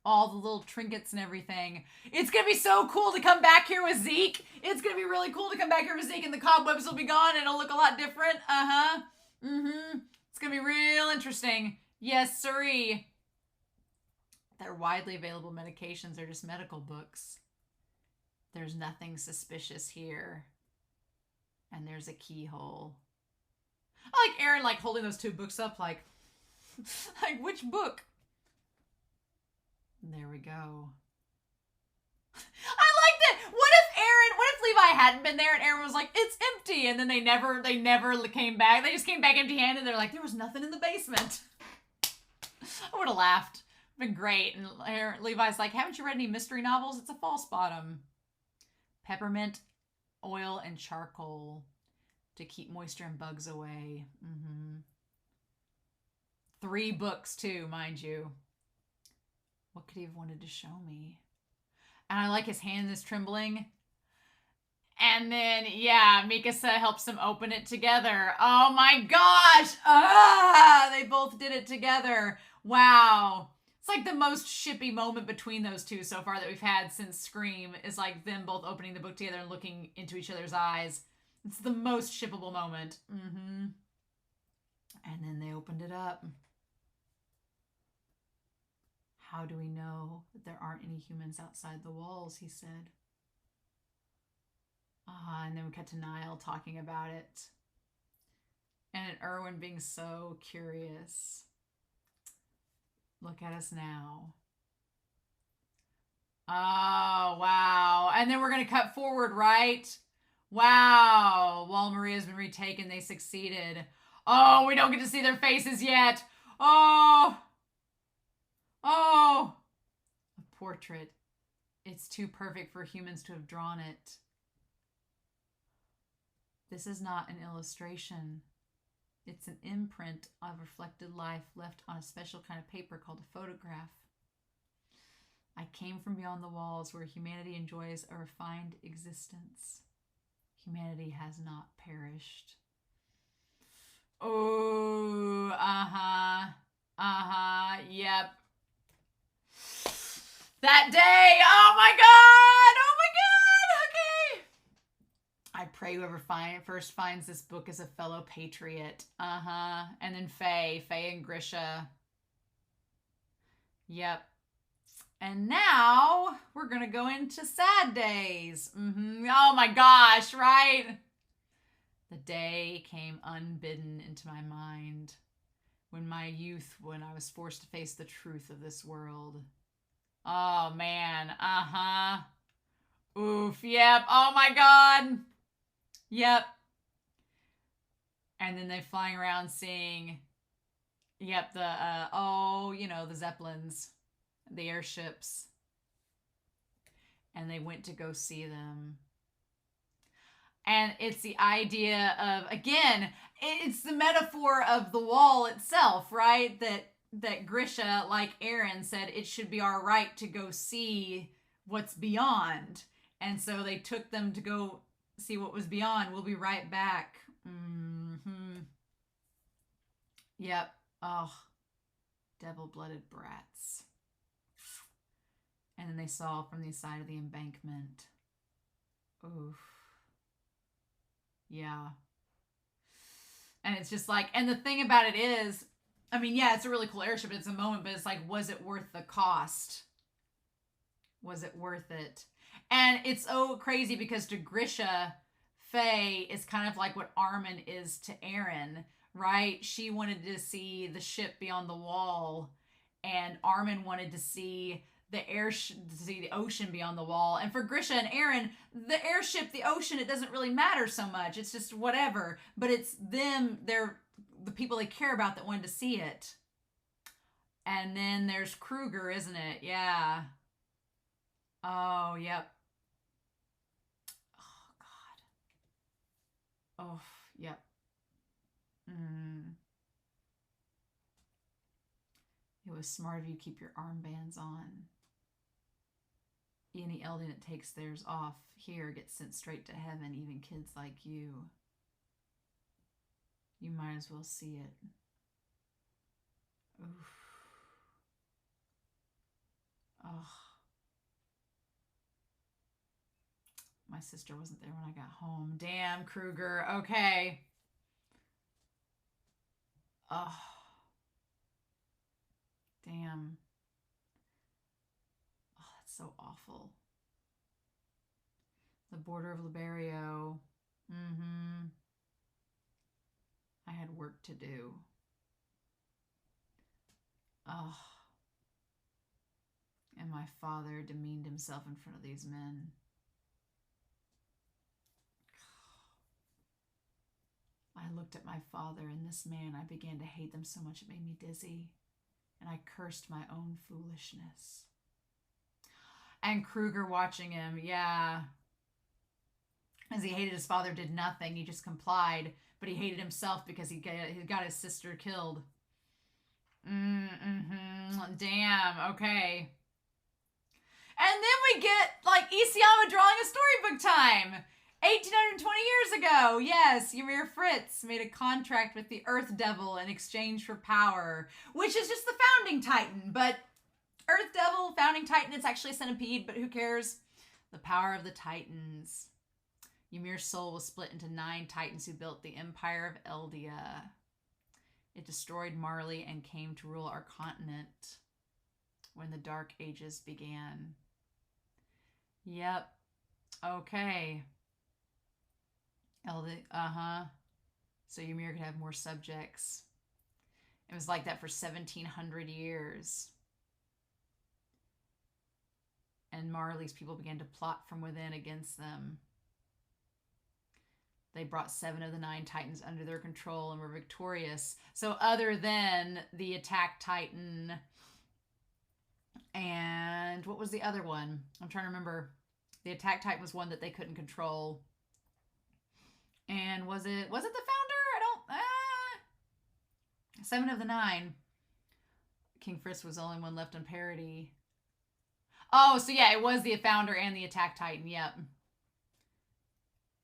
All the little trinkets and everything. It's going to be so cool to come back here with Zeke. It's going to be really cool to come back here with Zeke and the cobwebs will be gone and it'll look a lot different. It's going to be real interesting. Yes, sirree. Their widely available medications are just medical books. There's nothing suspicious here. And there's a keyhole. I like Aaron like holding those two books up like which book? There we go. I liked it. What if Levi hadn't been there and Aaron was like, it's empty, and then they never came back. They just came back empty-handed. They're like, there was nothing in the basement. I would have laughed. Been great. And Levi's like, haven't you read any mystery novels? It's a false bottom. Peppermint, oil, and charcoal to keep moisture and bugs away. 3 books too, mind you. What could he have wanted to show me? And I like his hand is trembling. And then, yeah, Mikasa helps them open it together. Oh my gosh! They both did it together. Wow. It's like the most shippy moment between those two so far that we've had since Scream is like them both opening the book together and looking into each other's eyes. It's the most shippable moment. And then they opened it up. How do we know that there aren't any humans outside the walls, he said. And then we cut to Niall talking about it. And Erwin being so curious. Look at us now. Oh, wow. And then we're going to cut forward, right? Wow. While Maria's been retaken, they succeeded. Oh, we don't get to see their faces yet. Oh. A portrait. It's too perfect for humans to have drawn it. This is not an illustration. It's an imprint of reflected life left on a special kind of paper called a photograph. I came from beyond the walls where humanity enjoys a refined existence. Humanity has not perished. Oh, yep. That day, oh my God, okay. I pray whoever first finds this book is a fellow patriot. And then Faye and Grisha. Yep. And now we're going to go into sad days. Oh my gosh, right? The day came unbidden into my mind when I was forced to face the truth of this world. Oh man, oof, yep, oh my God. Yep. And then they're flying around seeing, yep, the Zeppelins, the airships. And they went to go see them. And it's the idea of, again, it's the metaphor of the wall itself, right? That Grisha, like Aaron, said it should be our right to go see what's beyond. And so they took them to go see what was beyond. We'll be right back. Yep. Oh. Devil-blooded brats. And then they saw from the side of the embankment. Oof. Yeah. And it's just like, and the thing about it is, I mean, yeah, it's a really cool airship. It's a moment, but it's like, was it worth the cost? Was it worth it? And it's so crazy because to Grisha, Faye is kind of like what Armin is to Aaron, right? She wanted to see the ship beyond the wall, and Armin wanted to see the ocean beyond the wall. And for Grisha and Aaron, the airship, the ocean, it doesn't really matter so much. It's just whatever. But it's them, they're the people they care about that wanted to see it. And then there's Kruger, isn't it? Yeah. Oh, yep. Oh, God. Oh, yep. It was smart of you to keep your armbands on. Any Eldian that takes theirs off here gets sent straight to heaven, even kids like you. You might as well see it. Oof. Oh. My sister wasn't there when I got home. Damn, Kruger. Okay. Oh. Damn. Oh, that's so awful. The border of Liberio. I had work to do. Oh. And my father demeaned himself in front of these men. I looked at my father and this man. I began to hate them so much it made me dizzy. And I cursed my own foolishness. And Kruger watching him, yeah. As he hated his father, did nothing. He just complied. But he hated himself because he got his sister killed. Damn, okay. And then we get, like, Isayama drawing a storybook time. 1820 years ago, yes, Ymir Fritz made a contract with the Earth Devil in exchange for power, which is just the founding titan. But Earth Devil, founding titan, it's actually a centipede, but who cares? The power of the titans. Ymir's soul was split into 9 titans who built the Empire of Eldia. It destroyed Marley and came to rule our continent when the Dark Ages began. Yep. Okay. So Ymir could have more subjects. It was like that for 1,700 years. And Marley's people began to plot from within against them. They brought 7 of the 9 titans under their control and were victorious. So other than the attack titan and what was the other one? I'm trying to remember. The attack titan was one that they couldn't control. And was it the founder? I don't 7 of the 9. King Frisk was the only one left on parody. Oh, so yeah, it was the founder and the attack titan, yep.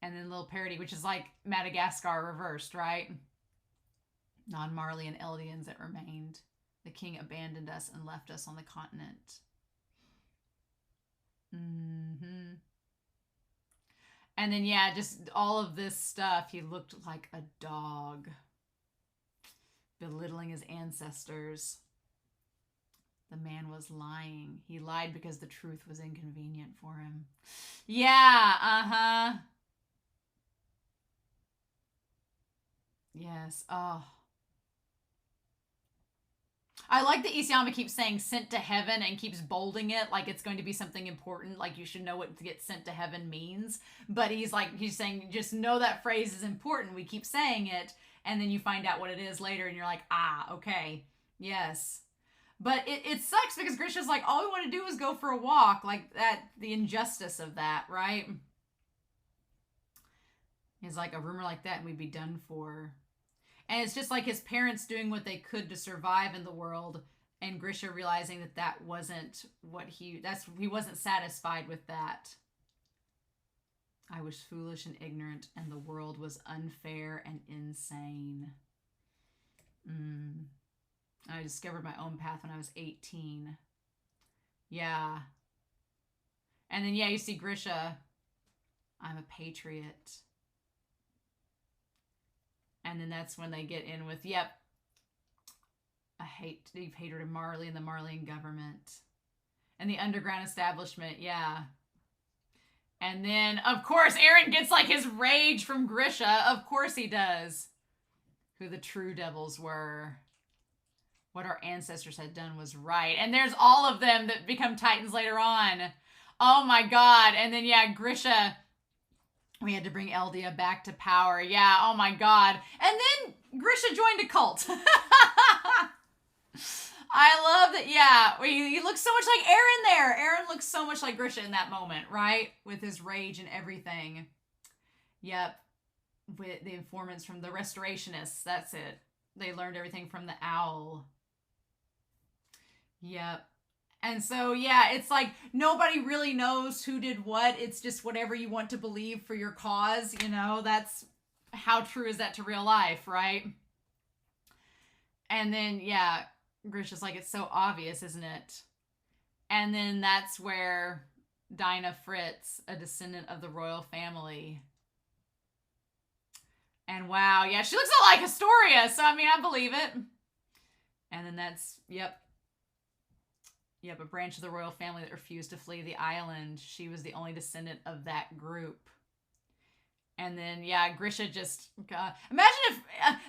And then Little Parody, which is like Madagascar reversed, right? Non-Marley and Eldians that remained. The king abandoned us and left us on the continent. And then, yeah, just all of this stuff. He looked like a dog. Belittling his ancestors. The man was lying. He lied because the truth was inconvenient for him. Yeah, Yes. Oh. I like that Isayama keeps saying sent to heaven and keeps bolding it like it's going to be something important, like you should know what to get sent to heaven means. But he's saying just know that phrase is important. We keep saying it, and then you find out what it is later, and you're like, okay, yes. But it sucks because Grisha's like, all we want to do is go for a walk, like that, the injustice of that, right? He's like, a rumor like that and we'd be done for. And it's just like his parents doing what they could to survive in the world, and Grisha realizing that wasn't what he wasn't satisfied with that. I was foolish and ignorant, and the world was unfair and insane. I discovered my own path when I was 18. Yeah. And then, yeah, you see Grisha. I'm a patriot. And then that's when they get in with, yep, deep hatred of Marley and the Marleyan government. And the underground establishment, yeah. And then, of course, Aaron gets like his rage from Grisha. Of course he does. Who the true devils were. What our ancestors had done was right. And there's all of them that become Titans later on. Oh my god. And then, yeah, Grisha, we had to bring Eldia back to power. Yeah, oh my god. And then Grisha joined a cult. I love that, yeah. He looks so much like Aaron there. Aaron looks so much like Grisha in that moment, right? With his rage and everything. Yep. With the informants from the Restorationists. That's it. They learned everything from the owl. Yep. And so, yeah, it's like nobody really knows who did what. It's just whatever you want to believe for your cause, you know? That's how true is that to real life, right? And then, yeah, Grisha's like, it's so obvious, isn't it? And then that's where Dinah Fritz, a descendant of the royal family. And wow, yeah, she looks a lot like Astoria, so I mean, I believe it. And then that's, yep, a branch of the royal family that refused to flee the island. She was the only descendant of that group. And then, yeah, Grisha just, God. Imagine if,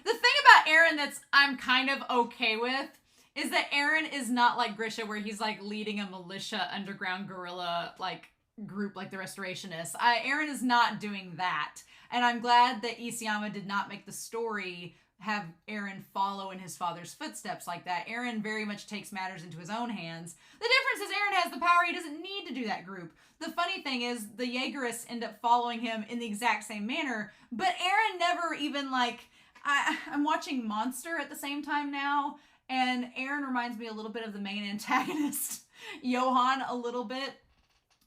the thing about Aaron that's I'm kind of okay with is that Aaron is not like Grisha where he's like leading a militia underground guerrilla like group like the Restorationists. Aaron is not doing that. And I'm glad that Isayama did not make the story have Aaron follow in his father's footsteps like that. Aaron very much takes matters into his own hands. The difference is Aaron has the power. He doesn't need to do that group. The funny thing is the Jaegerists end up following him in the exact same manner, but Aaron never even like, I'm watching Monster at the same time now, and Aaron reminds me a little bit of the main antagonist, Johan, a little bit,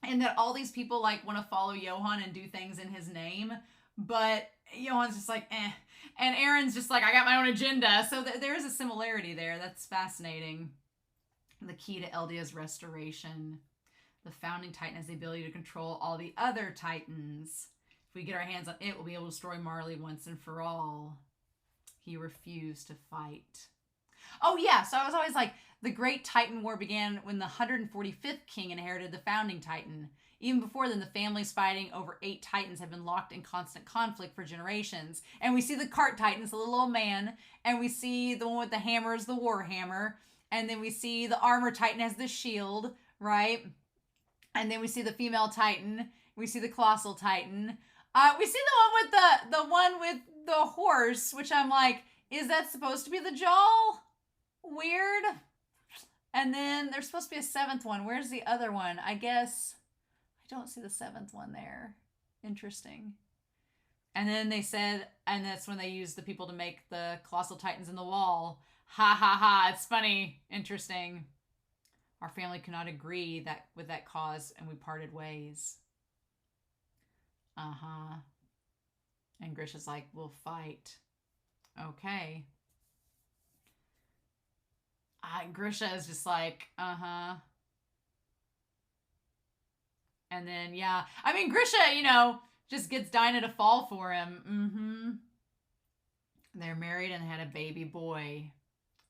and that all these people like want to follow Johan and do things in his name, but Johan's just like, eh. And Aaron's just like, I got my own agenda. So there is a similarity there. That's fascinating. The key to Eldia's restoration. The founding Titan has the ability to control all the other Titans. If we get our hands on it, we'll be able to destroy Marley once and for all. He refused to fight. Oh, yeah. So I was always like, the Great Titan War began when the 145th king inherited the founding Titan. Even before then, the families fighting over 8 Titans have been locked in constant conflict for generations. And we see the cart Titans, the little old man, and we see the one with the hammer is the war hammer. And then we see the armor Titan has the shield, right? And then we see the female Titan. We see the colossal Titan. We see the one with the horse, which I'm like, is that supposed to be the Jaw? Weird. And then there's supposed to be a 7th one. Where's the other one? I guess I don't see the 7th one there. Interesting. And then they said, and that's when they used the people to make the colossal Titans in the wall. Ha ha ha. It's funny. Interesting. Our family could not agree with that cause, and we parted ways. Uh-huh. And Grisha's like, we'll fight. Okay. Grisha is just like, uh-huh. And then, yeah. I mean, Grisha, just gets Dinah to fall for him. Mm-hmm. They're married and they had a baby boy.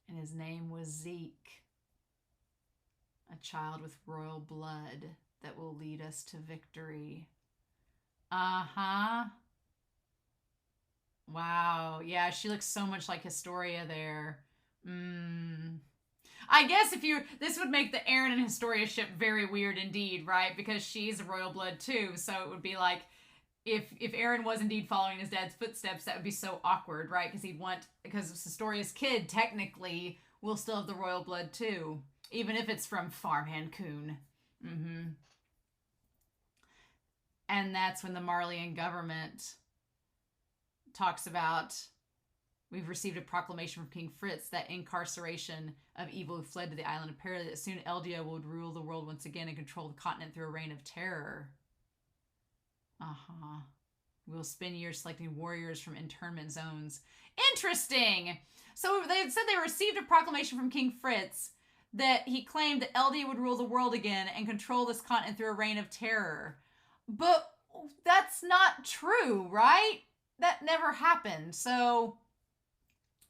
And his name was Zeke. A child with royal blood that will lead us to victory. Uh-huh. Wow. Yeah, she looks so much like Historia there. I guess this would make the Aaron and Historia ship very weird indeed, right? Because she's a royal blood too. So it would be like, if Aaron was indeed following his dad's footsteps, that would be so awkward, right? Because Historia's kid technically will still have the royal blood too. Even if it's from Farmhand Coon. Mm-hmm. And that's when the Marleyan government talks about, we've received a proclamation from King Fritz that incarceration of evil who fled to the island of Peril, that soon Eldia would rule the world once again and control the continent through a reign of terror. Uh-huh. We'll spend years selecting warriors from internment zones. Interesting. So they had said they received a proclamation from King Fritz that he claimed that Eldia would rule the world again and control this continent through a reign of terror. But that's not true, right? That never happened. So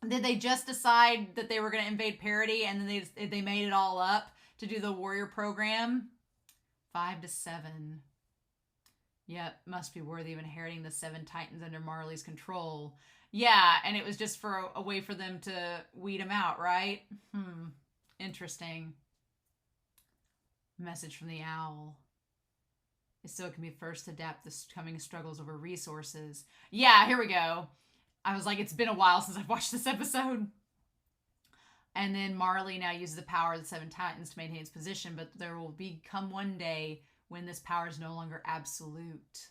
did they just decide that they were going to invade parity and then they made it all up to do the warrior program? 5-7. Yep, must be worthy of inheriting the 7 titans under Marley's control. Yeah, and it was just for a way for them to weed them out, right? Interesting. Message from the owl. So it can be first to adapt the coming struggles over resources. Yeah, here we go. I was like, it's been a while since I've watched this episode. And then Marley now uses the power of the 7 titans to maintain its position, but there will come one day when this power is no longer absolute.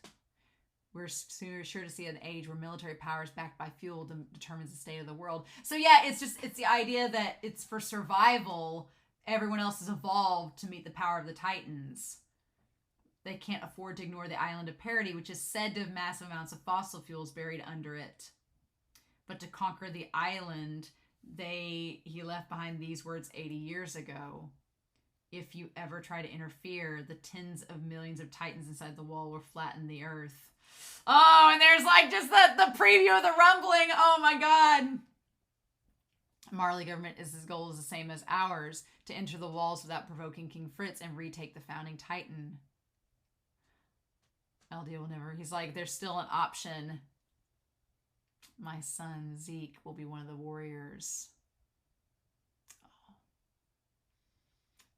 We're sure to see an age where military power is backed by fuel determines the state of the world. So yeah, it's the idea that it's for survival. Everyone else has evolved to meet the power of the titans. They can't afford to ignore the island of parity, which is said to have massive amounts of fossil fuels buried under it. But to conquer the island, he left behind these words 80 years ago. If you ever try to interfere, the tens of millions of titans inside the wall will flatten the earth. Oh, and there's like just the preview of the rumbling. Oh my God. Marley government his goal is the same as ours, to enter the walls without provoking King Fritz and retake the founding titan. Eldia will never, he's like, there's still an option. My son, Zeke, will be one of the warriors. Oh.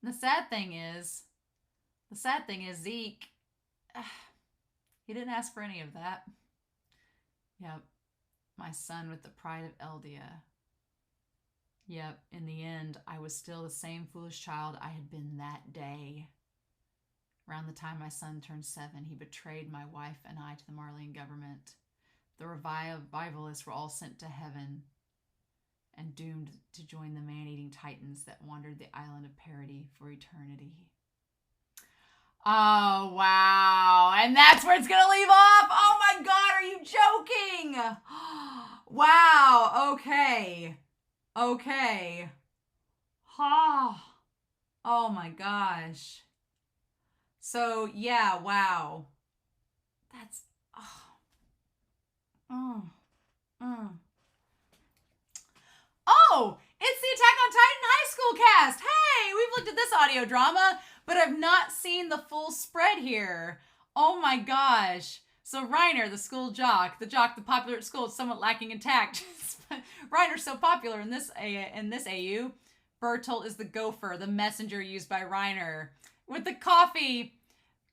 And the sad thing is Zeke, he didn't ask for any of that. Yep. My son with the pride of Eldia. Yep. In the end, I was still the same foolish child I had been that day. Around the time my son turned 7, he betrayed my wife and I to the Marleyan government. The revivalists were all sent to heaven and doomed to join the man-eating titans that wandered the island of parity for eternity. Oh, wow. And that's where it's going to leave off. Oh, my God. Are you joking? Wow. Okay. Oh, my gosh. So, yeah, wow. That's, Oh, it's the Attack on Titan High School cast. Hey, we've looked at this audio drama, but I've not seen the full spread here. Oh my gosh. So Reiner, the school jock, the popular at school, is somewhat lacking in tact. Reiner's so popular in this AU. Bertolt is the gopher, the messenger used by Reiner. With the coffee.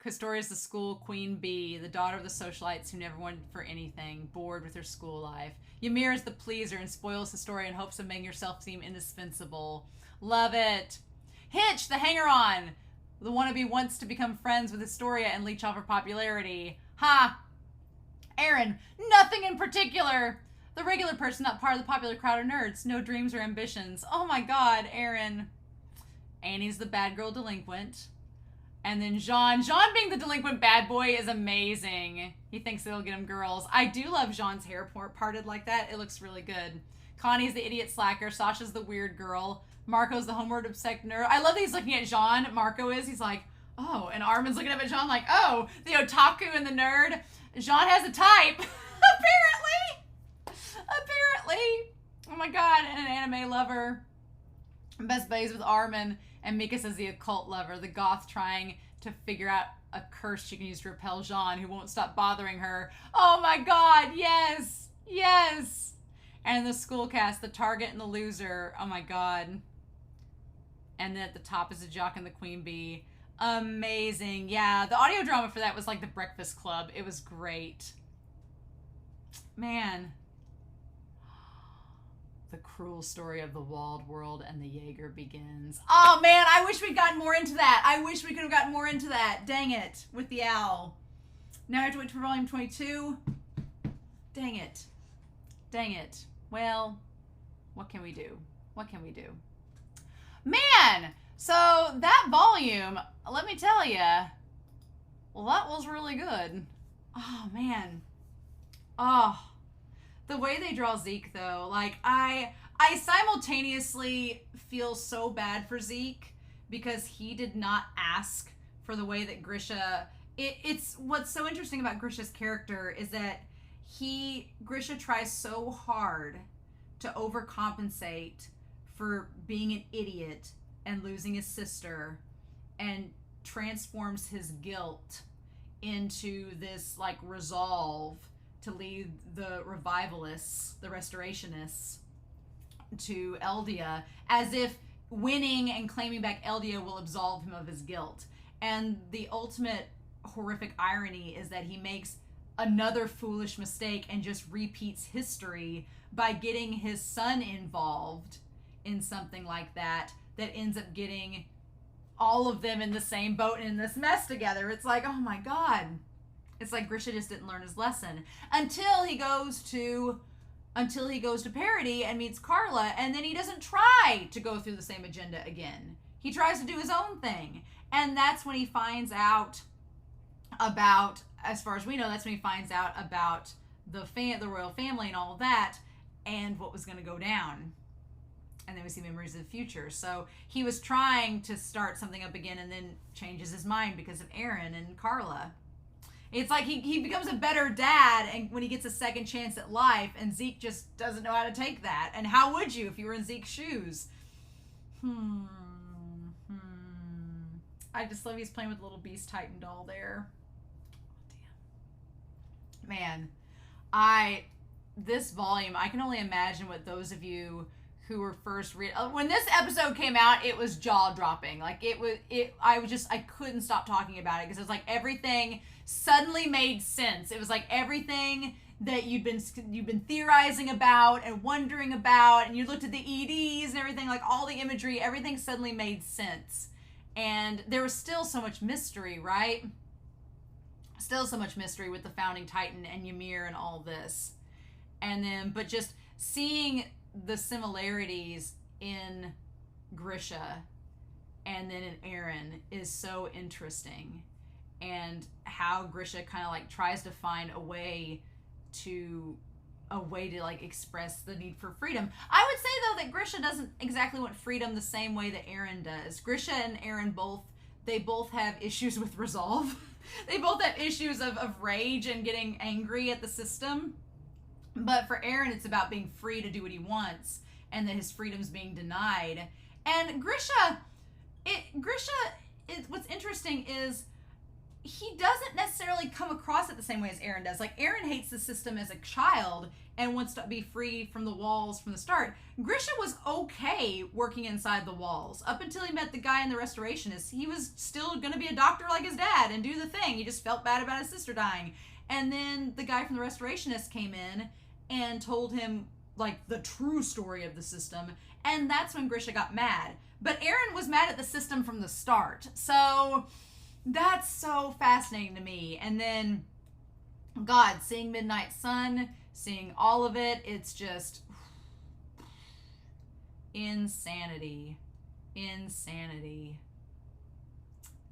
Castoria is the school queen bee, the daughter of the socialites who never wanted for anything, bored with her school life. Ymir is the pleaser and spoils Castoria in hopes of making herself seem indispensable. Love it. Hitch, the hanger-on. The wannabe wants to become friends with Historia and leech off her popularity. Ha! Aaron, nothing in particular. The regular person, not part of the popular crowd of nerds. No dreams or ambitions. Oh my God, Aaron. Annie's the bad girl delinquent. And then Jean being the delinquent bad boy is amazing. He thinks it'll get him girls. I do love Jean's hair parted like that. It looks really good. Connie's the idiot slacker. Sasha's the weird girl. Marco's the homeward obsessed nerd. I love that he's looking at Jean. Marco is. He's like, oh. And Armin's looking up at Jean like, oh, the otaku and the nerd. Jean has a type. Apparently. Oh my God. And an anime lover. Best buddies with Armin. And Mika says the occult lover, the goth trying to figure out a curse she can use to repel Jean, who won't stop bothering her. Oh my God, yes. And in the school cast, the target and the loser. Oh my God. And then at the top is the jock and the queen bee. Amazing. Yeah, the audio drama for that was like The Breakfast Club. It was great. Man. The cruel story of the walled world and the Jaeger begins. Oh man, I wish we'd gotten more into that. I wish we could have gotten more into that. Dang it, with the owl. Now I have to wait for volume 22. Dang it. Well, what can we do? Man, so that volume, let me tell you, well, that was really good. Oh man. Oh, the way they draw Zeke though, like I simultaneously feel so bad for Zeke because he did not ask for the way that Grisha. It's what's so interesting about Grisha's character is that Grisha tries so hard to overcompensate for being an idiot and losing his sister, and transforms his guilt into this like resolve to lead the revivalists, the restorationists, to Eldia, as if winning and claiming back Eldia will absolve him of his guilt. And the ultimate horrific irony is that he makes another foolish mistake and just repeats history by getting his son involved in something like that ends up getting all of them in the same boat and in this mess together. It's like, oh my God. It's like Grisha just didn't learn his lesson until he goes to Parody and meets Carla, and then he doesn't try to go through the same agenda again. He tries to do his own thing. And that's when he finds out about, as far as we know, that's when he finds out about the royal family and all of that and what was going to go down. And then we see Memories of the Future. So he was trying to start something up again and then changes his mind because of Aaron and Carla. It's like he becomes a better dad and when he gets a second chance at life, and Zeke just doesn't know how to take that. And how would you if you were in Zeke's shoes? I just love he's playing with the little Beast Titan doll there. Oh, damn. Man, this volume, I can only imagine what those of you who were first when this episode came out, it was jaw-dropping. Like I couldn't stop talking about it because it was like everything suddenly made sense. It was like everything that you've been theorizing about and wondering about, and you looked at the EDs and everything, like all the imagery, everything suddenly made sense. And there was still so much mystery, right? Still so much mystery with the Founding Titan and Ymir and all this. And then, but just seeing the similarities in Grisha and then in Aaron is so interesting. And how Grisha kind of like tries to find a way to like express the need for freedom. I would say though that Grisha doesn't exactly want freedom the same way that Aaron does. Grisha and Aaron both have issues with resolve. They both have issues of rage and getting angry at the system. But for Aaron, it's about being free to do what he wants and that his freedom's being denied. And Grisha, what's interesting is he doesn't necessarily come across it the same way as Aaron does. Like, Aaron hates the system as a child and wants to be free from the walls from the start. Grisha was okay working inside the walls up until he met the guy in the Restorationist. He was still going to be a doctor like his dad and do the thing. He just felt bad about his sister dying. And then the guy from the Restorationist came in and told him, like, the true story of the system. And that's when Grisha got mad. But Aaron was mad at the system from the start. So that's so fascinating to me. And then, God, seeing Midnight Sun, seeing all of it, it's just insanity. Insanity.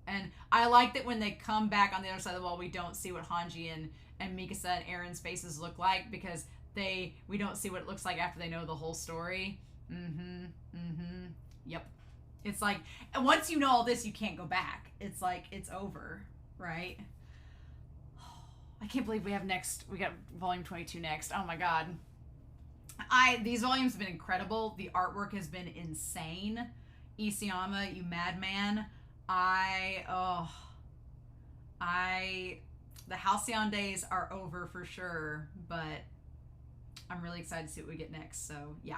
And I like that when they come back on the other side of the wall, we don't see what Hanji and Mikasa and Aaron's faces look like, because we don't see what it looks like after they know the whole story. Yep. It's like, once you know all this, you can't go back. It's like, it's over, right? I can't believe we got volume 22 next. Oh my God. These volumes have been incredible. The artwork has been insane. Isayama, you madman. The Halcyon days are over for sure, but I'm really excited to see what we get next. So yeah.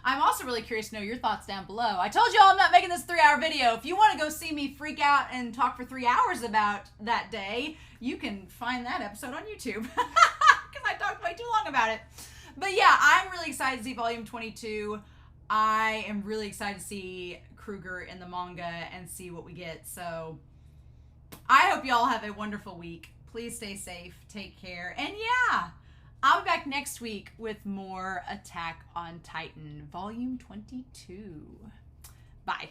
I'm also really curious to know your thoughts down below. I told y'all I'm not making this 3-hour video. If you want to go see me freak out and talk for 3 hours about that day, you can find that episode on YouTube, because I talked way too long about it. But yeah, I'm really excited to see volume 22. I am really excited to see Kruger in the manga and see what we get. So I hope y'all have a wonderful week. Please stay safe, take care, and yeah, I'll be back next week with more Attack on Titan, volume 22. Bye.